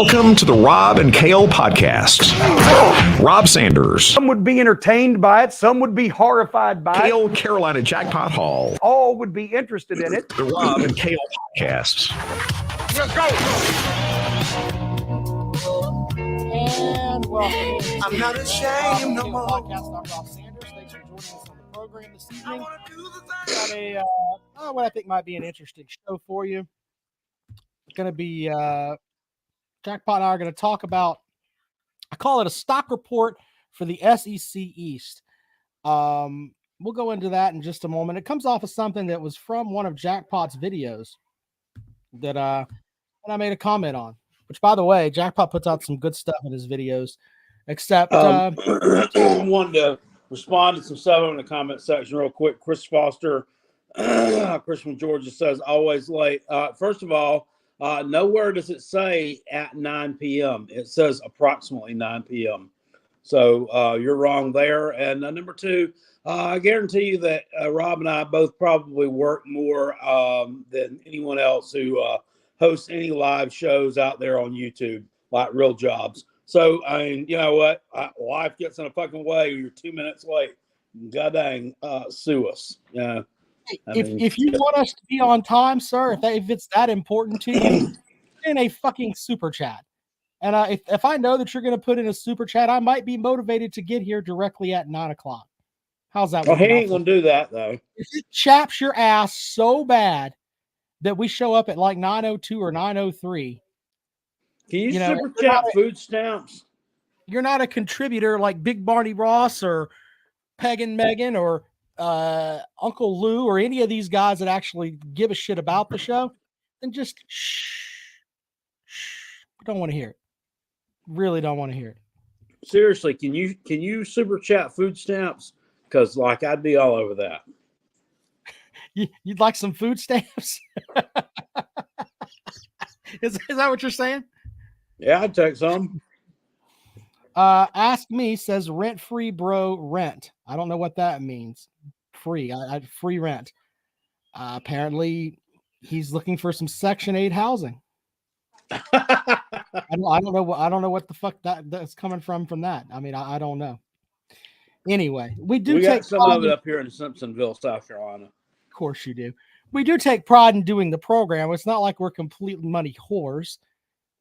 Welcome to the Rob and Kale podcast. Rob Sanders. Some would be entertained by it. Some would be horrified by Kale Carolina Jackpot Hall. All would be interested in it. The Rob and Kale podcast. Let's go. And welcome. I'm not ashamed no more. Podcast. I'm Rob Sanders. Thanks for joining us on the program this evening. Got a what I think might be an interesting show for you. It's going to be Jackpot and I are going to talk about, I call it a stock report for the SEC East. We'll go into that in just a moment. It comes off of something that was from one of Jackpot's videos that I made a comment on, which, by the way, Jackpot puts out some good stuff in his videos, except I wanted to respond to some stuff in the comment section real quick. Chris Foster, Chris from Georgia, says always late. First of all, nowhere does it say at 9 p.m. It says approximately 9 p.m. So you're wrong there. And number two, I guarantee you that Rob and I both probably work more than anyone else who hosts any live shows out there on YouTube, like real jobs. So, I mean, you know what? Life gets in a fucking way. You're 2 minutes late. God dang, sue us. Yeah. If you want us to be on time, sir, if it's that important to you, put in a fucking super chat. And if I know that you're going to put in a super chat, I might be motivated to get here directly at 9 o'clock. How's that? Well, he ain't going to do that, though. If it chaps your ass so bad that we show up at like 9:02 or 9:03. Can you super chat food stamps? You're not a contributor like Big Barney Ross or Peg and Megan or Uncle Lou or any of these guys that actually give a shit about the show, then just shh. Don't want to hear it. Really don't want to hear it. Seriously, can you super chat food stamps? Because like I'd be all over that. You'd like some food stamps? Is that what you're saying? Yeah, I'd take some. Ask Me says rent free, bro. Rent. I don't know what that means. Free. I free rent. Apparently, he's looking for some Section 8 housing. I don't know. I don't know what the fuck that's coming from that. I mean, I don't know. Anyway, we got some of it up here in Simpsonville, South Carolina. Of course you do. We do take pride in doing the program. It's not like we're complete money whores.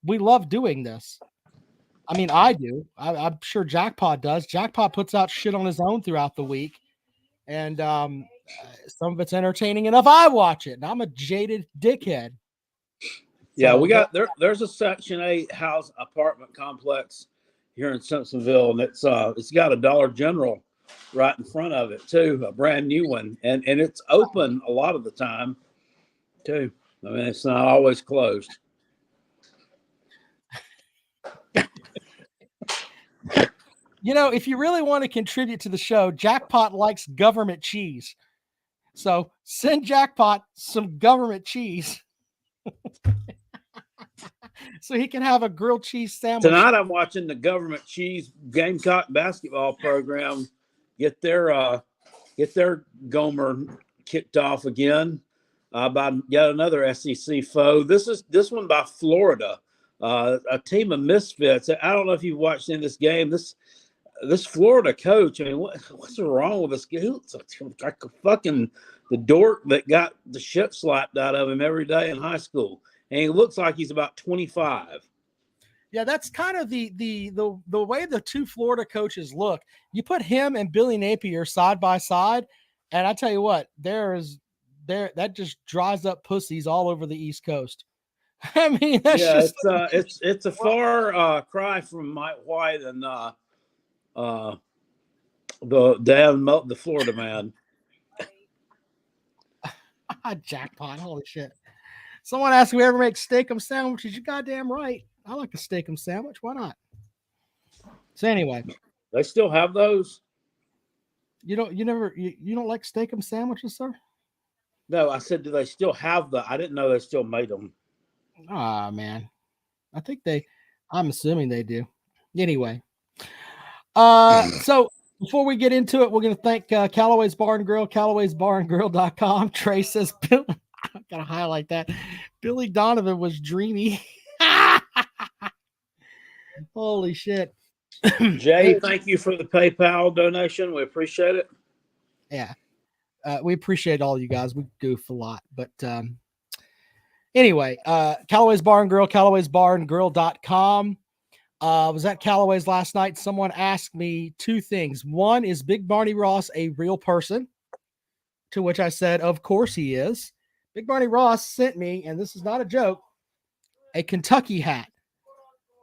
We love doing this. I mean, I do. I'm sure Jackpot does. Jackpot puts out shit on his own throughout the week. And some of it's entertaining enough. I watch it. And I'm a jaded dickhead. Yeah, we got there's a Section 8 house apartment complex here in Simpsonville, and it's got a Dollar General right in front of it too, a brand new one. And it's open a lot of the time too. I mean, it's not always closed. You know, if you really want to contribute to the show, Jackpot likes government cheese. So send Jackpot some government cheese so he can have a grilled cheese sandwich. Tonight I'm watching the government cheese Gamecock basketball program get their Gomer kicked off again by yet another SEC foe. This one by Florida, a team of misfits. I don't know if you've watched in this game. This Florida coach, I mean, what's wrong with this guy? He looks like a fucking the dork that got the shit slapped out of him every day in high school. And he looks like he's about 25. Yeah, that's kind of the way the two Florida coaches look. You put him and Billy Napier side by side, and I tell you what, that just dries up pussies all over the East Coast. I mean, it's a far cry from Mike White and the Florida man. Jackpot! Holy shit! Someone asked me ever make steak-um sandwiches. You goddamn right. I like a steak-um sandwich. Why not? So anyway, they still have those. You don't like steak-um sandwiches, sir? No, I said, do they still have I didn't know they still made them. Ah, man. I'm assuming they do. Anyway. So before we get into it, we're going to thank Callaway's Bar and Grill, Callaway'sBarandGrill.com. Trey says, I got to highlight that. Billy Donovan was dreamy. Holy shit. Jay, thank you for the PayPal donation. We appreciate it. Yeah. We appreciate all you guys. We goof a lot. But anyway, Callaway's Bar and Grill, Callaway'sBarandGrill.com. Was at Callaway's last night. Someone asked me two things. One, is Big Barney Ross a real person? To which I said, of course he is. Big Barney Ross sent me, and this is not a joke, a Kentucky hat.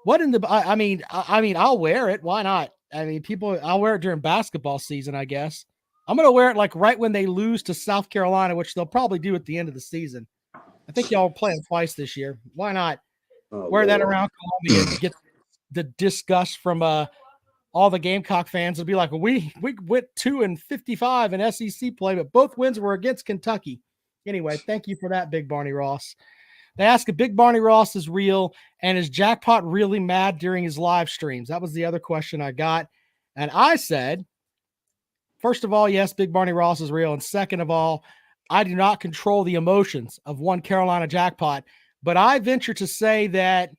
What in the? I mean, I'll wear it. Why not? I mean, I'll wear it during basketball season, I guess. I'm gonna wear it like right when they lose to South Carolina, which they'll probably do at the end of the season. I think y'all are playing twice this year. Why not wear that around Columbia to get the disgust from all the Gamecock fans? It'll be like, we went 2-55 in SEC play, but both wins were against Kentucky. Anyway, thank you for that, Big Barney Ross. They ask if Big Barney Ross is real, and is Jackpot really mad during his live streams? That was the other question I got. And I said, first of all, yes, Big Barney Ross is real. And second of all, I do not control the emotions of one Carolina Jackpot. But I venture to say that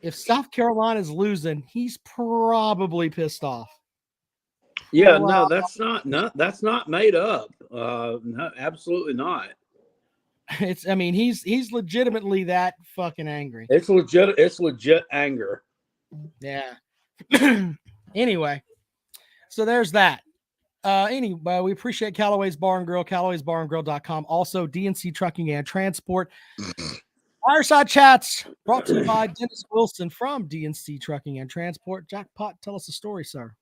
if South Carolina is losing, he's probably pissed off. Yeah, no, that's not made up. No, absolutely not. He's legitimately that fucking angry. It's legit anger. Yeah. Anyway, so there's that. Anyway, we appreciate Callaway's Bar and Grill, Callaway'sBarandGrill.com. Also, DNC Trucking and Transport. Fireside Chats brought to you by Dennis Wilson from DNC Trucking and Transport. Jackpot, tell us a story, sir.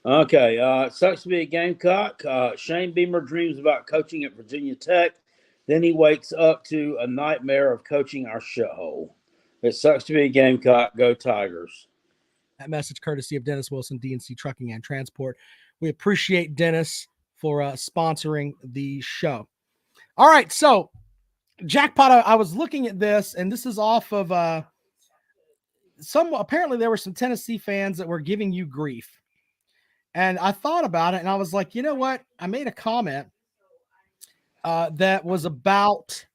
Okay. It sucks to be a Gamecock. Shane Beamer dreams about coaching at Virginia Tech. Then he wakes up to a nightmare of coaching our shithole. It sucks to be a Gamecock. Go Tigers. That message courtesy of Dennis Wilson, DNC Trucking and Transport. We appreciate Dennis for sponsoring the show. All right, so Jackpot, I was looking at this, and this is off of apparently there were some Tennessee fans that were giving you grief. And I thought about it, and I was like, you know what? I made a comment that was about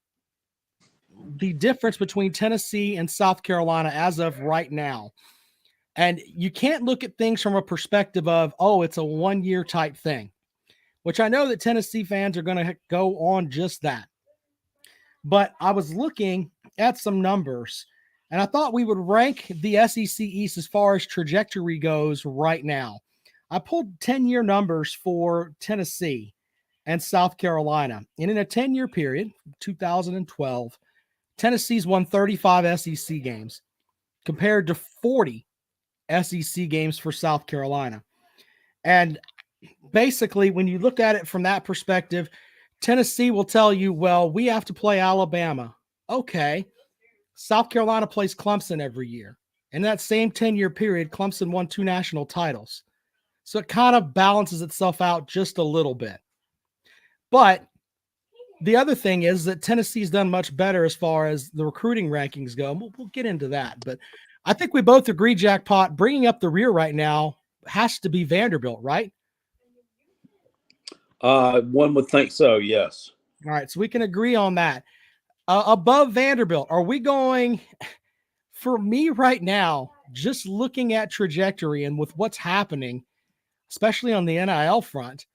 the difference between Tennessee and South Carolina as of right now. And you can't look at things from a perspective of, oh, it's a one-year type thing, which I know that Tennessee fans are going to go on just that. But I was looking at some numbers, and I thought we would rank the SEC East as far as trajectory goes right now. I pulled 10-year numbers for Tennessee and South Carolina. And in a 10-year period, 2012, Tennessee's won 35 SEC games compared to 40 SEC games for South Carolina. And basically, when you look at it from that perspective, Tennessee will tell you, well, we have to play Alabama. Okay. South Carolina plays Clemson every year. In that same 10-year period, Clemson won 2 national titles. So it kind of balances itself out just a little bit. But the other thing is that Tennessee's done much better as far as the recruiting rankings go. We'll get into that. But I think we both agree, Jackpot, bringing up the rear right now has to be Vanderbilt, right? One would think so, yes. All right, so we can agree on that. Above Vanderbilt, are we going – for me right now, just looking at trajectory and with what's happening, especially on the NIL front,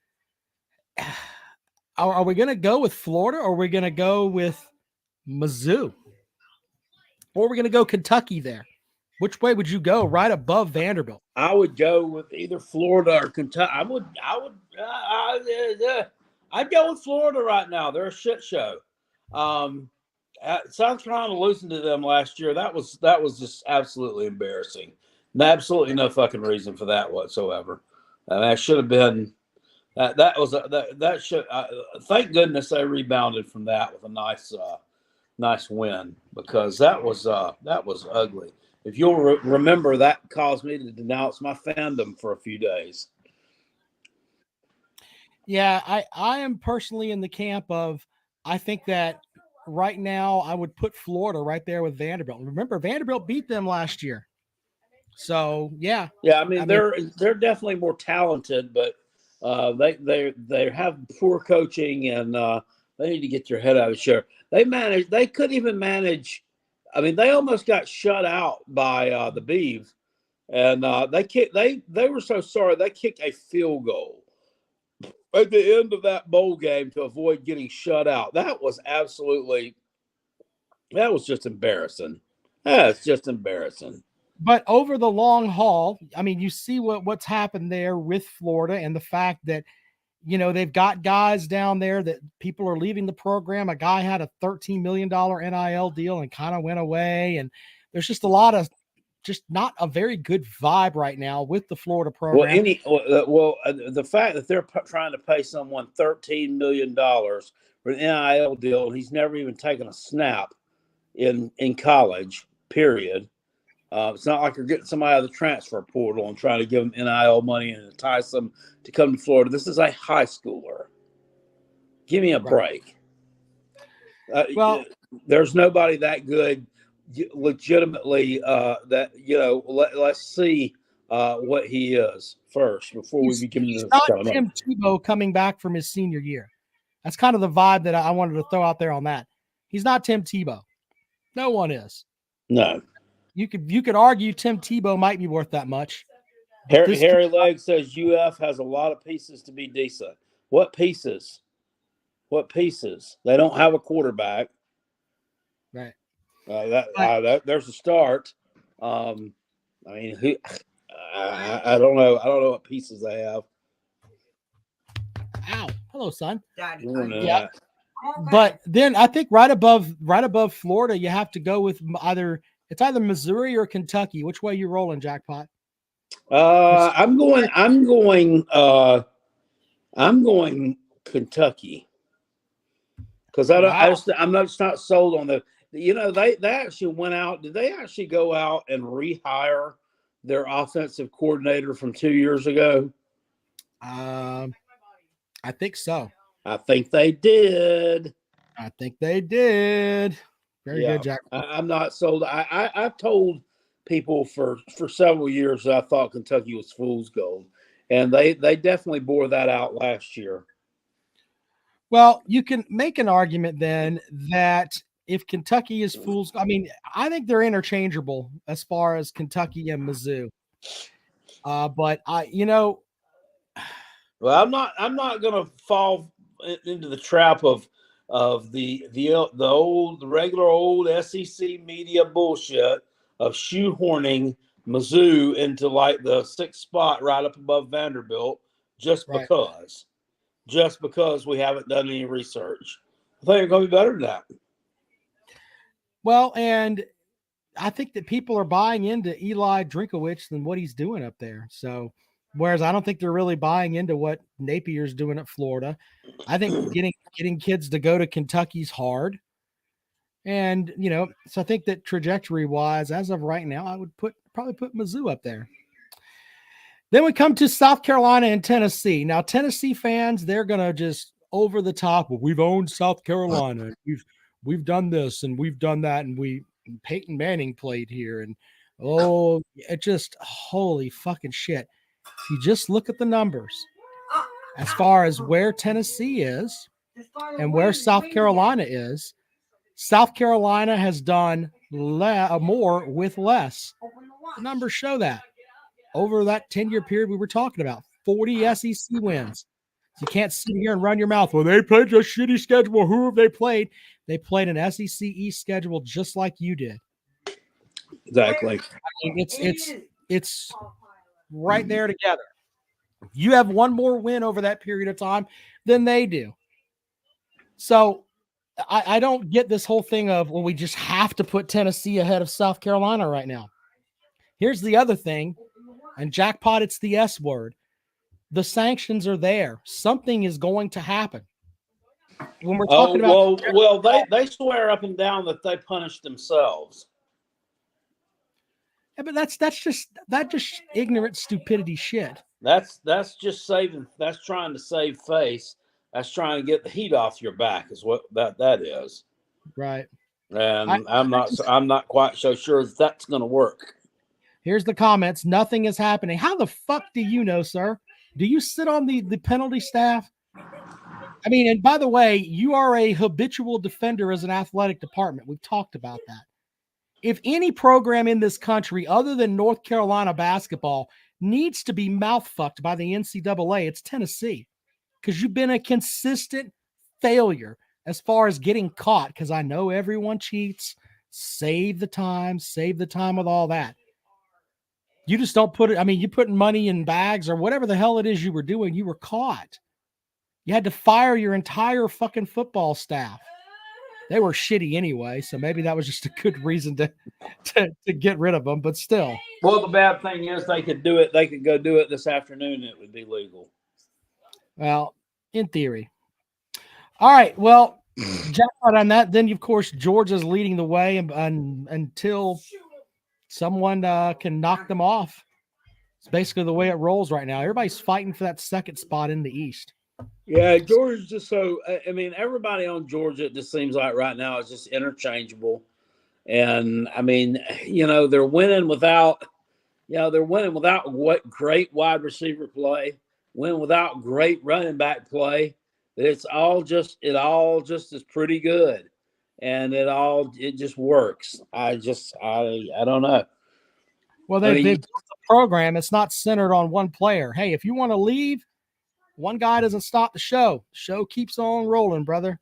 are we going to go with Florida, or are we going to go with Mizzou? Or are we going to go Kentucky there? Which way would you go right above Vanderbilt? I would go with either Florida or Kentucky. I'd go with Florida right now. They're a shit show. South Carolina losing to them last year, that was just absolutely embarrassing. Absolutely no fucking reason for that whatsoever. That should have been that should. Thank goodness they rebounded from that with a nice win, because that was ugly. If you'll remember, that caused me to denounce my fandom for a few days. Yeah, I am personally in the camp of, I think that right now I would put Florida right there with Vanderbilt. Remember, Vanderbilt beat them last year. So, yeah. Yeah, I mean they're definitely more talented, but they have poor coaching, and they need to get their head out of the chair. They couldn't even manage I mean, they almost got shut out by the Beavs, and they were so sorry they kicked a field goal at the end of that bowl game to avoid getting shut out. That was just embarrassing. That's just embarrassing. But over the long haul, I mean, you see what's happened there with Florida and the fact that, you know, they've got guys down there that people are leaving the program. A guy had a $13 million NIL deal and kind of went away. And there's just a lot of just not a very good vibe right now with the Florida program. The fact that they're trying to pay someone $13 million for an NIL deal, and he's never even taken a snap in college, period. It's not like you're getting somebody out of the transfer portal and trying to give them NIL money and entice them to come to Florida. This is a high schooler. Give me a break. Well, there's nobody that good legitimately that, you know, let's see what he is first before we begin to not Tim Tebow coming back from his senior year. That's kind of the vibe that I wanted to throw out there on that. He's not Tim Tebow. No one is. No. You could argue Tim Tebow might be worth that much. Harry Legg says UF has a lot of pieces to be decent. What pieces? What pieces? They don't have a quarterback. Right. There's a start. I mean, I don't know. I don't know what pieces they have. Ow. Hello, son. Daddy. Yeah. But then I think right above Florida, you have to go with either Missouri or Kentucky. Which way you rolling, Jackpot? I'm going Kentucky because I'm not sold on the. You know, they actually went out. Did they actually go out and rehire their offensive coordinator from 2 years ago? I think so. I think they did. Very good, Jack. I'm not sold. I've told people for several years that I thought Kentucky was fool's gold, and they definitely bore that out last year. Well, you can make an argument then that if Kentucky is fool's, I mean, I think they're interchangeable as far as Kentucky and Mizzou. But well, I'm not going to fall into the trap of the regular old SEC media bullshit of shoehorning Mizzou into like the 6th spot right up above Vanderbilt just because we haven't done any research. I think it's going to be better than that. Well, and I think that people are buying into Eli Drinkowitz than what he's doing up there. So, whereas I don't think they're really buying into what Napier's doing at Florida. I think getting kids to go to Kentucky's hard. And, so I think that trajectory-wise, as of right now, I would probably put Mizzou up there. Then we come to South Carolina and Tennessee. Now, Tennessee fans, they're going to just over the top. Well, we've owned South Carolina. We've done this and we've done that, and Peyton Manning played here, and it just holy fucking shit. If you just look at the numbers, as far as where Tennessee is and where South Carolina is, South Carolina has done more with less. The numbers show that over that 10-year period we were talking about, 40 SEC wins. So you can't sit here and run your mouth. Well, they played a shitty schedule. Who have they played? They played an SEC East schedule just like you did. Exactly. I mean, it's right there together. You have one more win over that period of time than they do. So I don't get this whole thing of, well, we just have to put Tennessee ahead of South Carolina right now. Here's the other thing, and Jackpot, it's the S word. The sanctions are there. Something is going to happen. When we're talking they swear up and down that they punished themselves. Yeah, but that's just ignorant stupidity shit. That's just saving. That's trying to save face. That's trying to get the heat off your back. Is what that is. Right. And I'm not quite so sure that's going to work. Here's the comments. Nothing is happening. How the fuck do you know, sir? Do you sit on the penalty staff? I mean, and by the way, you are a habitual defender as an athletic department. We've talked about that. If any program in this country other than North Carolina basketball needs to be mouth fucked by the NCAA, it's Tennessee, because you've been a consistent failure as far as getting caught, because I know everyone cheats. Save the time with all that. You just don't put it. I mean, you putting money in bags or whatever the hell it is you were doing, you were caught. You had to fire your entire fucking football staff. They were shitty anyway, so maybe that was just a good reason to get rid of them, but still. Well, the bad thing is they could do it. They could go do it this afternoon and it would be legal. Well, in theory. All right. Well, jackpot on that. Then, of course, Georgia's leading the way until someone can knock them off. It's basically the way it rolls right now. Everybody's fighting for that second spot in the East. Yeah, Georgia's just so – I mean, everybody on Georgia, it just seems like right now is just interchangeable. And, I mean, they're winning without what great wide receiver play, winning without great running back play. It all just is pretty good. And it just works. I don't know. Well, they've built the program. It's not centered on one player. Hey, if you want to leave, one guy doesn't stop the show. The show keeps on rolling, brother.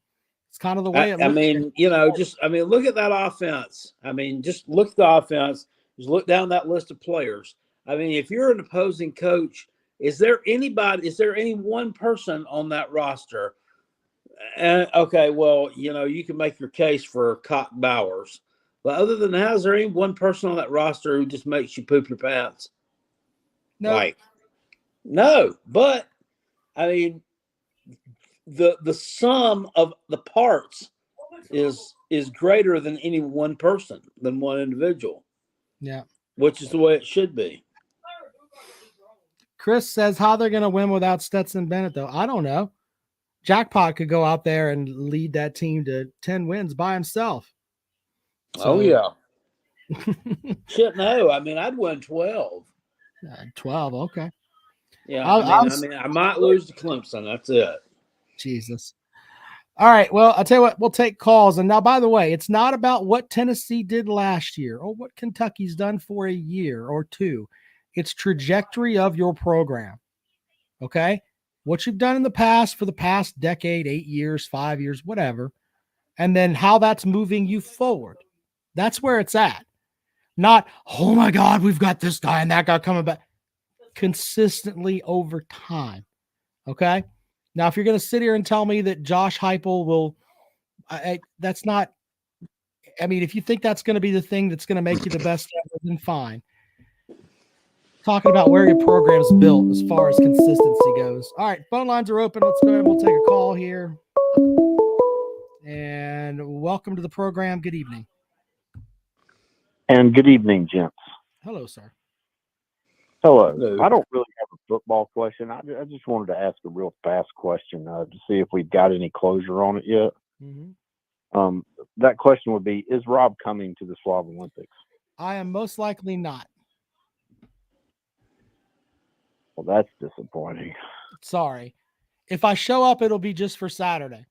It's kind of the way it looks. Look at that offense. I mean, just look at the offense. Just look down that list of players. I mean, if you're an opposing coach, is there any one person on that roster? Okay, well, you can make your case for Cotton Bowers. But other than that, is there any one person on that roster who just makes you poop your pants? No. No, but I mean, the sum of the parts is greater than any one person, than one individual. Yeah. Which is the way it should be. Chris says how they're going to win without Stetson Bennett, though. I don't know. Jackpot could go out there and lead that team to 10 wins by himself. So, yeah. Shit, no. I mean, I'd win 12. 12, okay. Yeah, I might lose to Clemson. That's it. Jesus. All right. Well, I'll tell you what, we'll take calls. And now, by the way, it's not about what Tennessee did last year or what Kentucky's done for a year or two. It's trajectory of your program. Okay? What you've done in the past for the past decade, 8 years, 5 years, whatever, and then how that's moving you forward. That's where it's at. Not, oh my God, we've got this guy and that guy coming back. Consistently over time. Okay? Now, if you're going to sit here and tell me that Josh Heupel will, that's not, I mean, if you think that's going to be the thing that's going to make you the best ever, then fine. Talking about where your program's built as far as consistency goes. All right, phone lines are open. Let's go ahead and we'll take a call here. And welcome to the program. Good evening. And good evening, gents. Hello, sir. Hello. I don't really have a football question. I just wanted to ask a real fast question to see if we've got any closure on it yet. Mm-hmm. That question would be, is Rob coming to the Swab Olympics? I am most likely not. Well, that's disappointing. Sorry. If I show up, it'll be just for Saturday.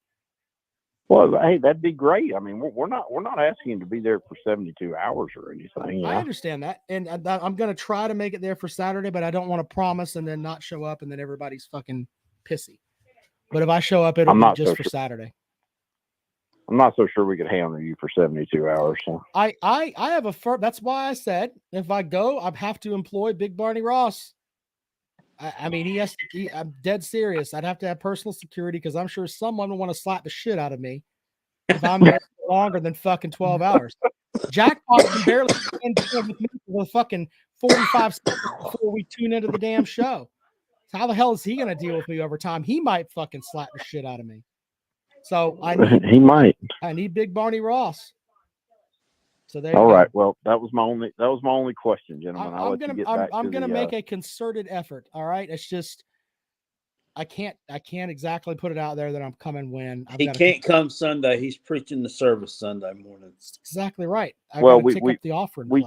Well, hey, that'd be great. I mean, we're not asking him to be there for 72 hours or anything. I understand that, and I'm going to try to make it there for Saturday, but I don't want to promise and then not show up, and then everybody's fucking pissy. But if I show up, it'll be just for Saturday. I'm not so sure we could handle you for 72 hours. So. I have a firm. That's why I said if I go, I have to employ Big Barney Ross. I mean, he has to. I'm dead serious. I'd have to have personal security because I'm sure someone will want to slap the shit out of me if I'm there longer than fucking 12 hours. Jackpot can barely spend with me for fucking 45 seconds before we tune into the damn show. So how the hell is he going to deal with me over time? He might fucking slap the shit out of me. So I need Big Barney Ross. So there. All right. Well, that was my only question, gentlemen. I'm gonna make a concerted effort. All right. It's just I can't exactly put it out there that I'm coming when he can't come Sunday. He's preaching the service Sunday morning. That's exactly right. We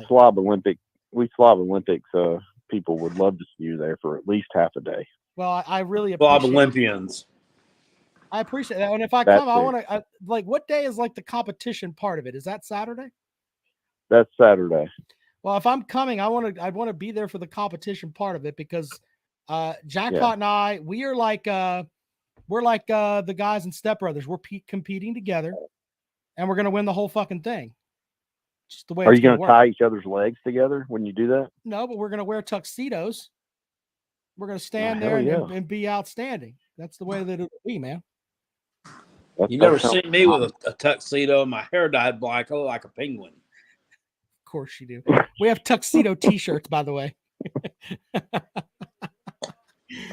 Slob Olympics people would love to see you there for at least half a day. Well, I really appreciate Slob Olympians. I appreciate that. And if I come, I want to like what day is like the competition part of it? Is that Saturday? That's Saturday. Well, if I'm coming, I want to be there for the competition part of it because Jackpot and I, we're like the guys in Step Brothers. We're competing together, and we're gonna win the whole fucking thing. Just the way. Are it's you gonna work. tie each other's legs together when you do that? No, but we're gonna wear tuxedos. We're gonna stand Oh, there yeah. and be outstanding. That's the way that it'll be, man. You never seen me with a tuxedo and my hair dyed black. I look like a penguin. Of course you do. We have tuxedo T-shirts, by the way.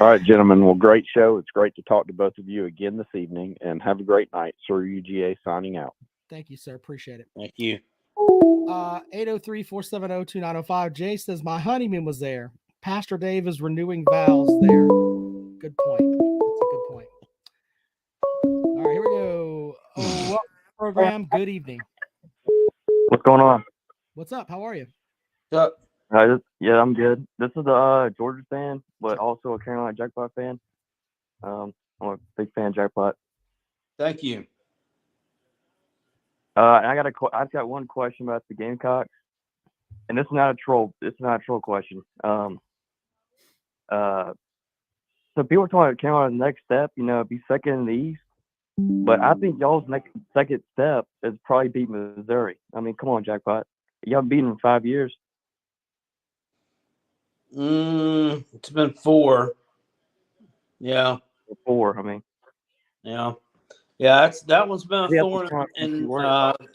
All right, gentlemen. Well, great show. It's great to talk to both of you again this evening, and have a great night. Sir UGA signing out. Thank you, sir. Appreciate it. Thank you. 803-470-2905. Jay says, my honeymoon was there. Pastor Dave is renewing vows there. Good point. That's a good point. All right, here we go. Oh, welcome to the program. Good evening. What's going on? What's up? How are you? Chuck. Yeah, I'm good. This is a Georgia fan, but also a Carolina Jackpot fan. I'm a big fan of Jackpot. Thank you. And I've got one question about the Gamecocks, and it's not a troll. It's not a troll question. So people are talking about Carolina's next step, be second in the East. But I think y'all's second step is probably beat Missouri. I mean, come on, Jackpot. Y'all beaten them in 5 years. It's been 4. Yeah. 4, I mean. Yeah. Yeah, that one's been a thorn in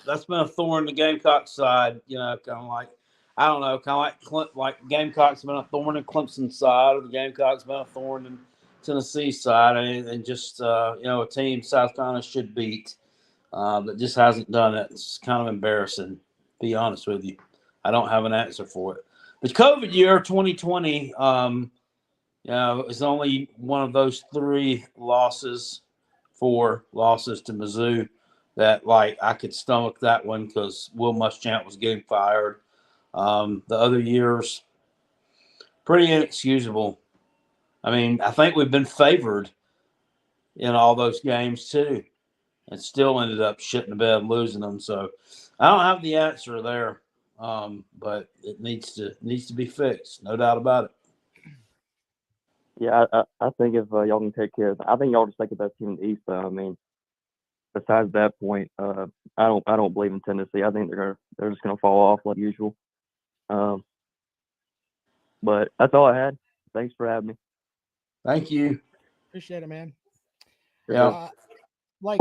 that's been a thorn in the Gamecock side, kind of like, I don't know, kind of like Gamecocks been a thorn in Clemson's side, or the Gamecocks been a thorn in Tennessee's side, and just a team South Carolina should beat, that just hasn't done it. It's kind of embarrassing, to be honest with you. I don't have an answer for it. The COVID year 2020, it was only one of those 4 losses to Mizzou that, like, I could stomach that one because Will Muschamp was getting fired. The other years, pretty inexcusable. I mean, I think we've been favored in all those games too, and still ended up shitting the bed losing them. So I don't have the answer there, but it needs to be fixed, no doubt about it. Yeah, I think if y'all can take care of I think y'all just take the best team in the East. I mean, besides that point, I don't believe in Tennessee. I think they're just gonna fall off like usual. But that's all I had. Thanks for having me. Thank you. Appreciate it, man. Yeah. I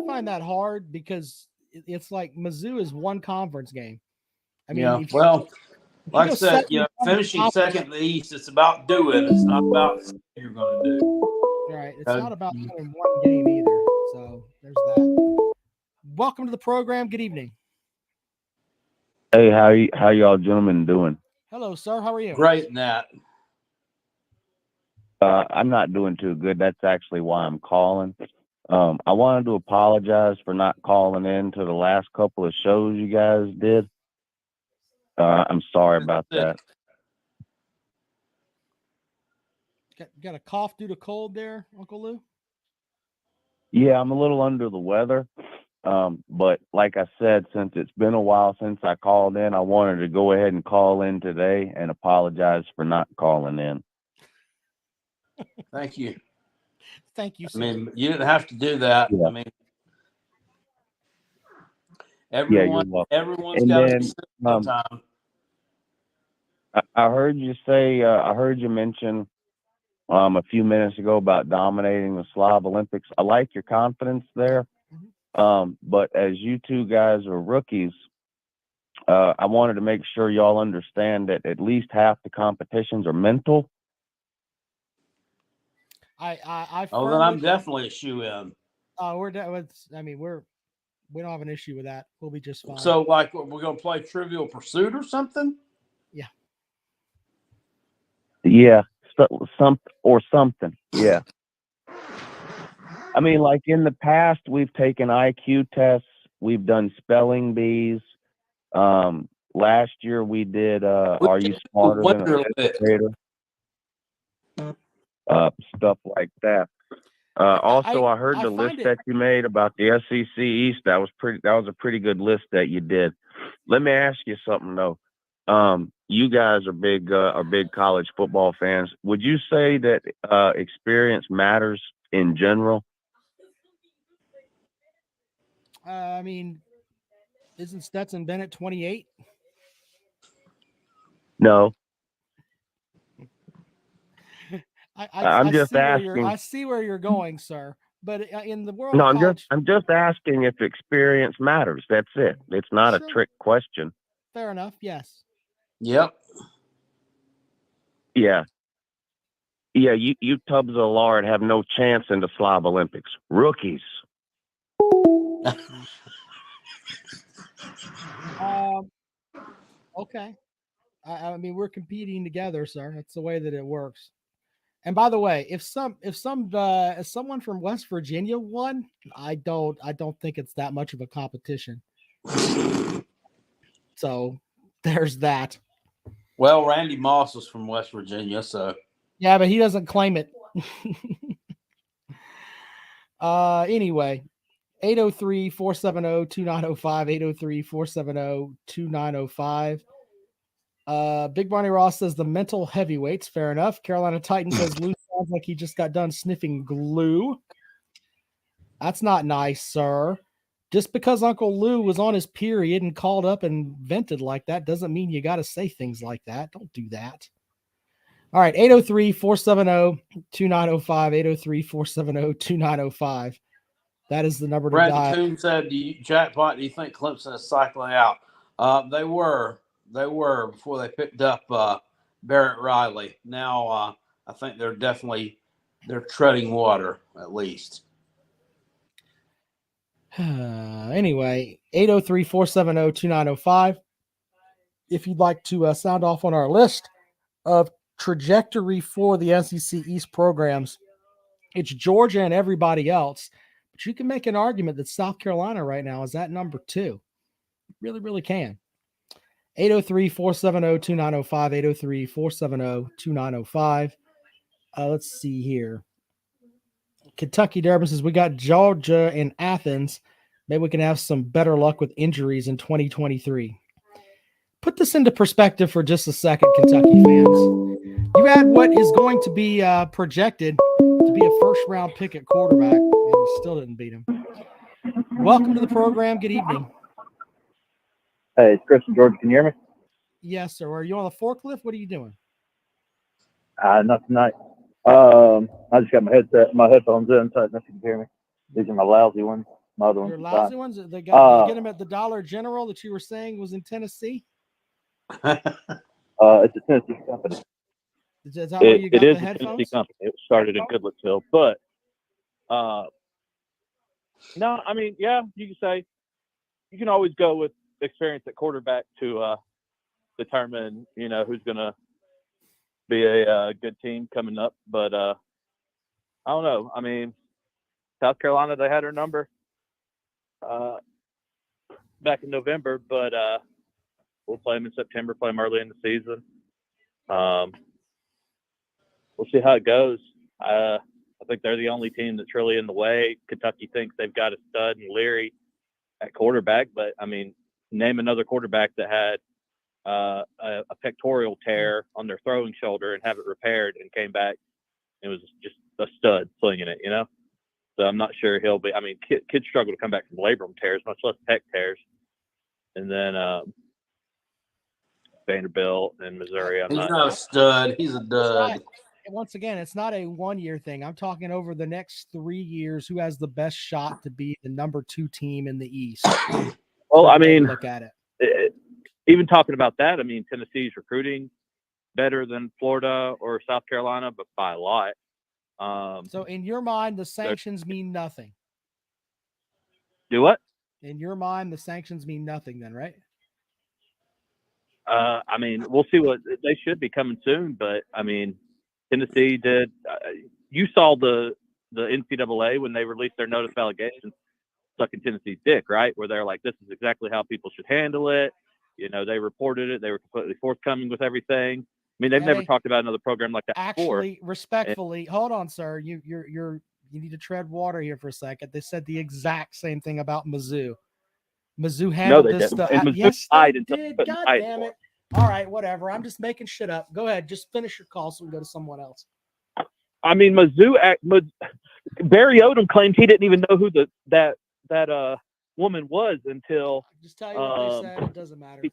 find that hard because it's like Mizzou is one conference game. I mean, like I said, finishing second in the East, it's about doing. It's not about what you're going to do. Right. It's not about winning one game either. So there's that. Welcome to the program. Good evening. Hey, how y'all gentlemen doing? Hello, sir. How are you? Great, Nat. I'm not doing too good. That's actually why I'm calling. I wanted to apologize for not calling in to the last couple of shows you guys did. I'm sorry about that. Got a cough due to cold there, Uncle Lou? Yeah, I'm a little under the weather. But like I said, since it's been a while since I called in, I wanted to go ahead and call in today and apologize for not calling in. Thank you. Thank you, sir. I mean, you didn't have to do that. Yeah. I mean, everyone's got to sit sometime. I heard you say, I heard you mention a few minutes ago about dominating the Slav Olympics. I like your confidence there. But as you two guys are rookies, I wanted to make sure y'all understand that at least half the competitions are mental. Then I'm definitely a shoe-in. We don't have an issue with that. We'll be just fine. So, like, we're going to play Trivial Pursuit or something? Yeah. Yeah, something. Yeah. I mean, like in the past, we've taken IQ tests. We've done spelling bees. Last year we did. Are you smarter than a fifth grader? Stuff like that. Also, I heard the list that you made about the SEC East. That was a pretty good list that you did. Let me ask you something though. You guys are big college football fans. Would you say that experience matters in general? I mean, isn't Stetson Bennett 28? No. I'm just see asking. I see where you're going, sir. But in the world No, of college, I'm just asking if experience matters. That's it. It's not Sure. a trick question. Fair enough. Yes. Yep. Yeah. Yeah, you tubs of lard have no chance in the Slav Olympics. Rookies. Okay. I mean, we're competing together, sir. That's the way that it works. And by the way, if someone from West Virginia won, I don't think it's that much of a competition. So there's that. Well, Randy Moss was from West Virginia, so yeah, but he doesn't claim it. Anyway, 803-470-2905, 803-470-2905. Big Barney Ross says the mental heavyweights. Fair enough. Carolina Titan says Lou sounds like he just got done sniffing glue. That's not nice, sir. Just because Uncle Lou was on his period and called up and vented like that doesn't mean you got to say things like that. Don't do that. All right, 803-470-2905, 803-470-2905. That is the number to Randy dial. Coon said, Jackpot, do you think Clemson is cycling out? They were before they picked up Barrett Riley. Now I think they're treading water at least. Anyway, 803-470-2905. If you'd like to sound off on our list of trajectory for the SEC East programs, it's Georgia and everybody else. But you can make an argument that South Carolina right now is at number 2. You really, really can. 803-470-2905, 803-470-2905. Let's see here. Kentucky Durbin says we got Georgia and Athens. Maybe we can have some better luck with injuries in 2023. Put this into perspective for just a second, Kentucky fans. You had what is going to be projected to be a first-round pick at quarterback, and you still didn't beat him. Welcome to the program. Good evening. Hey, it's Chris from Georgia. Can you hear me? Yes, sir. Are you on the forklift? What are you doing? Not tonight. I just got my headphones in, so I don't know if you can hear me. These are my lousy ones. My other ones. Your are lousy fine. ones? They got you get them at the Dollar General that you were saying was in Tennessee? It's a Tennessee company. Is that where you got it is the a headphones? Tennessee company. It started in Goodlettsville, but no, I mean, yeah, you can say you can always go with experience at quarterback to determine, who's going to be a good team coming up. But I don't know. I mean, South Carolina, they had her number back in November, but we'll play them in September, play them early in the season. We'll see how it goes. I think they're the only team that's really in the way. Kentucky thinks they've got a stud in Leary at quarterback, but I mean, name another quarterback that had a pectoral tear on their throwing shoulder and have it repaired and came back. It was just a stud slinging it, So I'm not sure he'll be. I mean, kids struggle to come back from labrum tears, much less pec tears. And then Vanderbilt and Missouri. He's not a stud. He's a dud. Once again, it's not a one-year thing. I'm talking over the next 3 years. Who has the best shot to be the number 2 team in the East? Well, I mean, look at it. Even talking about that, I mean, Tennessee's recruiting better than Florida or South Carolina, but by a lot. So in your mind, the sanctions mean nothing. Do what? In your mind, the sanctions mean nothing then, right? I mean, we'll see what they should be coming soon, but I mean, Tennessee did. You saw the NCAA when they released their notice of allegations, sucking Tennessee's dick, right? Where they're like, this is exactly how people should handle it. They reported it. They were completely forthcoming with everything. I mean, they've never talked about another program like that before. Actually, respectfully, hold on, sir. You need to tread water here for a second. They said the exact same thing about Mizzou. Mizzou No, handled they this didn't. stuff. And Mizzou Yes, they lied until did. they God lied damn for it. All right, whatever. I'm just making shit up. Go ahead. Just finish your call so we can go to someone else. I mean, Barry Odom claimed he didn't even know who that woman was until. Just tell you what they said. It doesn't matter.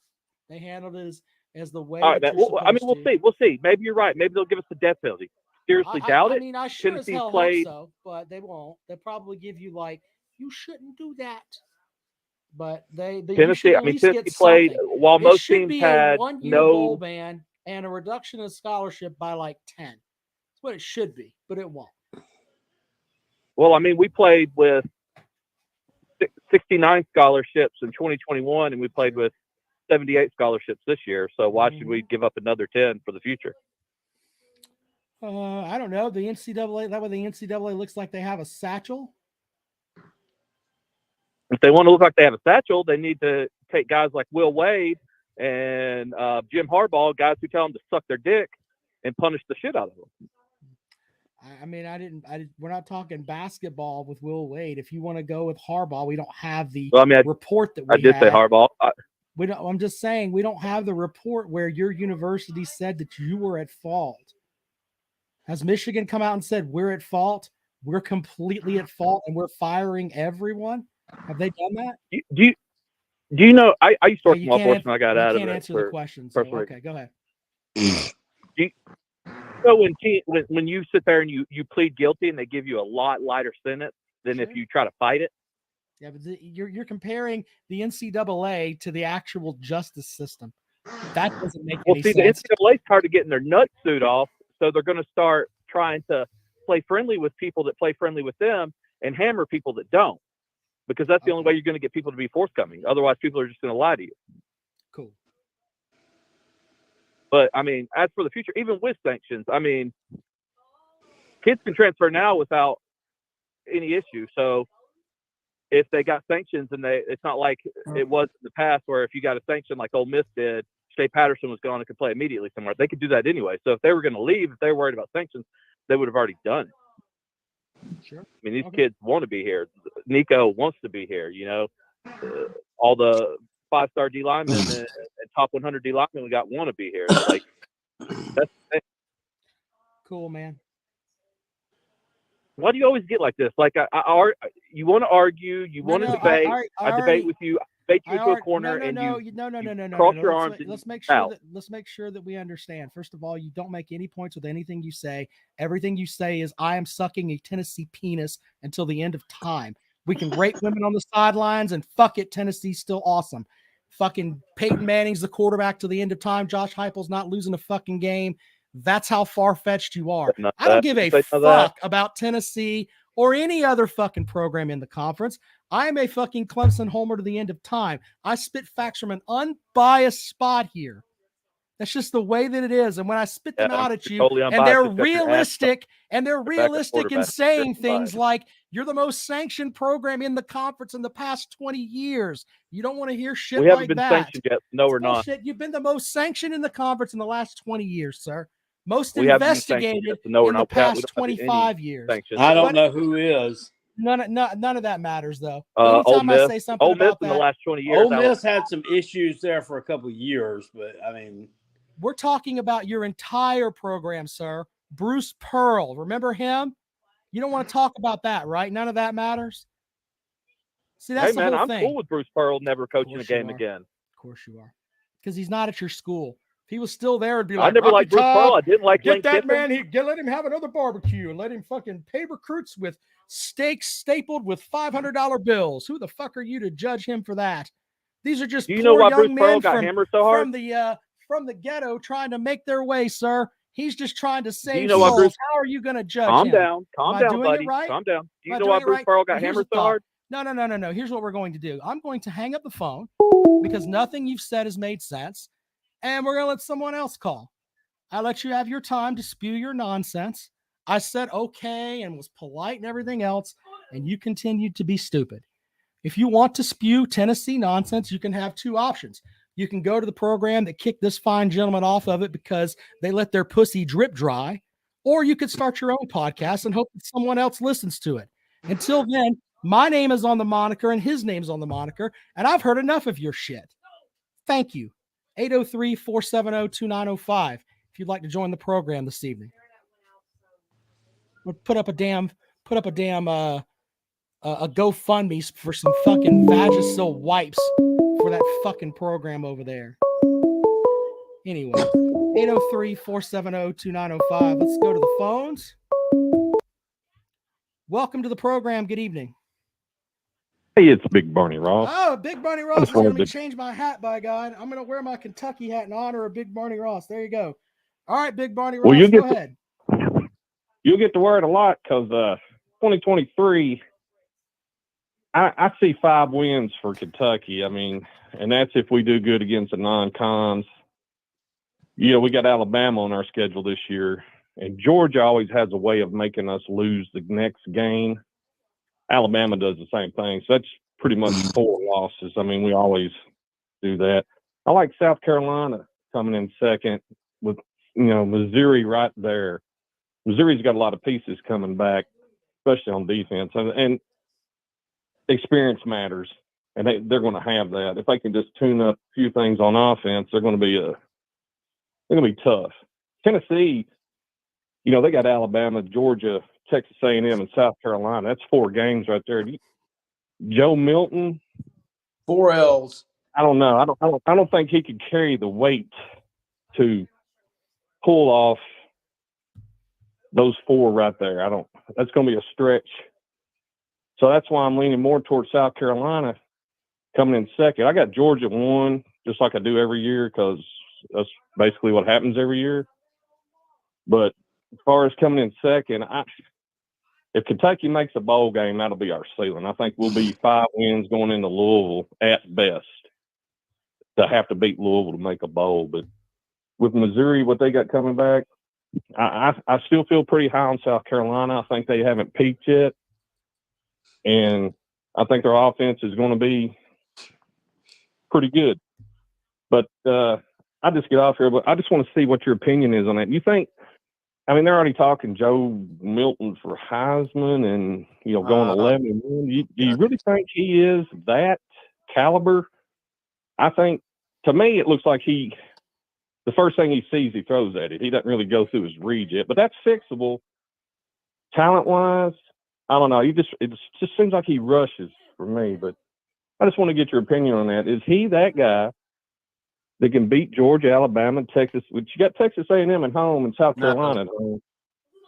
They handled it as the way. All right, that man. you're I mean, we'll supposed to. see. We'll see. Maybe you're right. Maybe they'll give us the death penalty. Seriously, doubt I it. mean, I sure as Tennessee hell played. hope so, but they won't. They'll probably give you like, you shouldn't do that. But they Tennessee. I mean, Tennessee played while it most should teams be had a one-year no. bowl ban and a reduction of scholarship by like 10. That's what it should be, but it won't. Well, I mean, we played with 69 scholarships in 2021, and we played with 78 scholarships this year. So why should we give up another 10 for the future? I don't know. The NCAA, that way the NCAA looks like they have a satchel. If they want to look like they have a satchel, they need to take guys like Will Wade and Jim Harbaugh, guys who tell them to suck their dick, and punish the shit out of them. I mean, we're not talking basketball with Will Wade. If you want to go with Harbaugh, we don't have the report that we I did say Harbaugh. We don't. I'm just saying we don't have the report where your university said that you were at fault. Has Michigan come out and said we're at fault? We're completely at fault, and we're firing everyone. Have they done that? Do you know? I used to work in law enforcement. I got out of it. You can't answer the question. So, okay, go ahead. So when you sit there and you plead guilty and they give you a lot lighter sentence than if you try to fight it. Yeah, but you're comparing the NCAA to the actual justice system. That doesn't make any sense. The NCAA's tired of getting their nut suit off, so they're going to start trying to play friendly with people that play friendly with them and hammer people that don't, because that's the only way you're going to get people to be forthcoming. Otherwise, people are just going to lie to you. Cool. But I mean, as for the future, even with sanctions, I mean, kids can transfer now without any issue. So if they got sanctions and it's not like it was in the past where if you got a sanction like Ole Miss did, Shea Patterson was gone and could play immediately somewhere. They could do that anyway. So if they were going to leave, if they were worried about sanctions, they would have already done it. Sure. I mean, these kids want to be here. Nico wants to be here. You know, all the 5-star D linemen and top 100 D linemen we got want to be here. Like, that's cool, man. Why do you always get like this? Like, you want to argue, you want to debate. I debate with you. I debate you into a corner, and cross your arms. Let's make sure that we understand. First of all, you don't make any points with anything you say. Everything you say is, "I am sucking a Tennessee penis until the end of time." We can rape women on the sidelines, and fuck it, Tennessee's still awesome. Fucking Peyton Manning's the quarterback to the end of time. Josh Heupel's not losing a fucking game. That's how far-fetched you are. I don't give a fuck about Tennessee or any other fucking program in the conference. I am a fucking Clemson homer to the end of time. I spit facts from an unbiased spot here. That's just the way that it is. And when I spit them out at you, totally and they're realistic in saying things like, you're the most sanctioned program in the conference in the past 20 years. You don't want to hear shit like that. We haven't been sanctioned yet. No, we're not. You've been the most sanctioned in the conference in the last 20 years, sir. Most investigated in the past 25 years. I don't know who is. None of that matters, though. Ole Miss, I say something about in the last 20 years. Ole Miss had some issues there for a couple of years, but I mean, we're talking about your entire program, sir. Bruce Pearl, remember him? You don't want to talk about that, right? None of that matters. See, that's the whole thing. I'm cool with Bruce Pearl never coaching a game again. Of course you are, because he's not at your school. If he was still there, it'd be like, I never liked Bruce Pearl. I didn't like Lane Kiffin. Man. Let him have another barbecue and let him fucking pay recruits with steaks stapled with $500 bills. Who the fuck are you to judge him for that? These are just Do you know why young Bruce Pearl men got hammered so hard? From the ghetto trying to make their way, sir. He's just trying to save know souls. Bruce... How are you going to judge Calm him? down, buddy. Right? Calm down. Do you know why Bruce Pearl got hammered so hard? No. Here's what we're going to do. I'm going to hang up the phone because nothing you've said has made sense, and we're going to let someone else call. I let you have your time to spew your nonsense. I said okay and was polite and everything else, and you continued to be stupid. If you want to spew Tennessee nonsense, you can have two options. You can go to the program that kicked this fine gentleman off of it because they let their pussy drip dry, or you could start your own podcast and hope that someone else listens to it. Until then, My name is on the moniker and his name's on the moniker, and I've heard enough of your shit. Thank you. 803-470-2905 if you'd like to join the program this evening. We'll put up a damn a GoFundMe for some fucking Vagisil wipes for that fucking program over there. Anyway, 803-470-2905. Let's go to the phones. Welcome to the program. Good evening. Hey, it's Big Barney Ross. Oh, Big Barney Ross is going to change my hat, by God. I'm going to wear my Kentucky hat in honor of Big Barney Ross. There you go. All right, Big Barney Ross, Well, go ahead. You'll get to wear it a lot because 2023, I see 5 wins for Kentucky. I mean, and that's if we do good against the non-cons. You know, we got Alabama on our schedule this year, and Georgia always has a way of making us lose the next game. Alabama does the same thing. So that's pretty much 4 losses. I mean, we always do that. I like South Carolina coming in second with, Missouri right there. Missouri's got a lot of pieces coming back, especially on defense. And experience matters, and they're going to have that. If they can just tune up a few things on offense, they're going to be tough. Tennessee, they got Alabama, Georgia, Texas A&M, and South Carolina. That's 4 games right there. Joe Milton, 4 L's. I don't know. I don't think he could carry the weight to pull off those 4 right there. That's going to be a stretch. So that's why I'm leaning more towards South Carolina coming in second. I got Georgia 1, just like I do every year, because that's basically what happens every year. But as far as coming in second, if Kentucky makes a bowl game, that'll be our ceiling. I think we'll be 5 wins going into Louisville at best to have to beat Louisville to make a bowl. But with Missouri, what they got coming back, I still feel pretty high on South Carolina. I think they haven't peaked yet. And I think their offense is going to be pretty good. But I just get off here, but I just want to see what your opinion is on that. You think, they're already talking Joe Milton for Heisman and, going 11 and 1. Do you really think he is that caliber? I think, to me, it looks like the first thing he sees, he throws at it. He doesn't really go through his read yet, but that's fixable. Talent-wise, I don't know. It just seems like he rushes for me, but I just want to get your opinion on that. Is he that guy that can beat Georgia, Alabama, Texas? Which you got Texas A&M at home and South Carolina at home,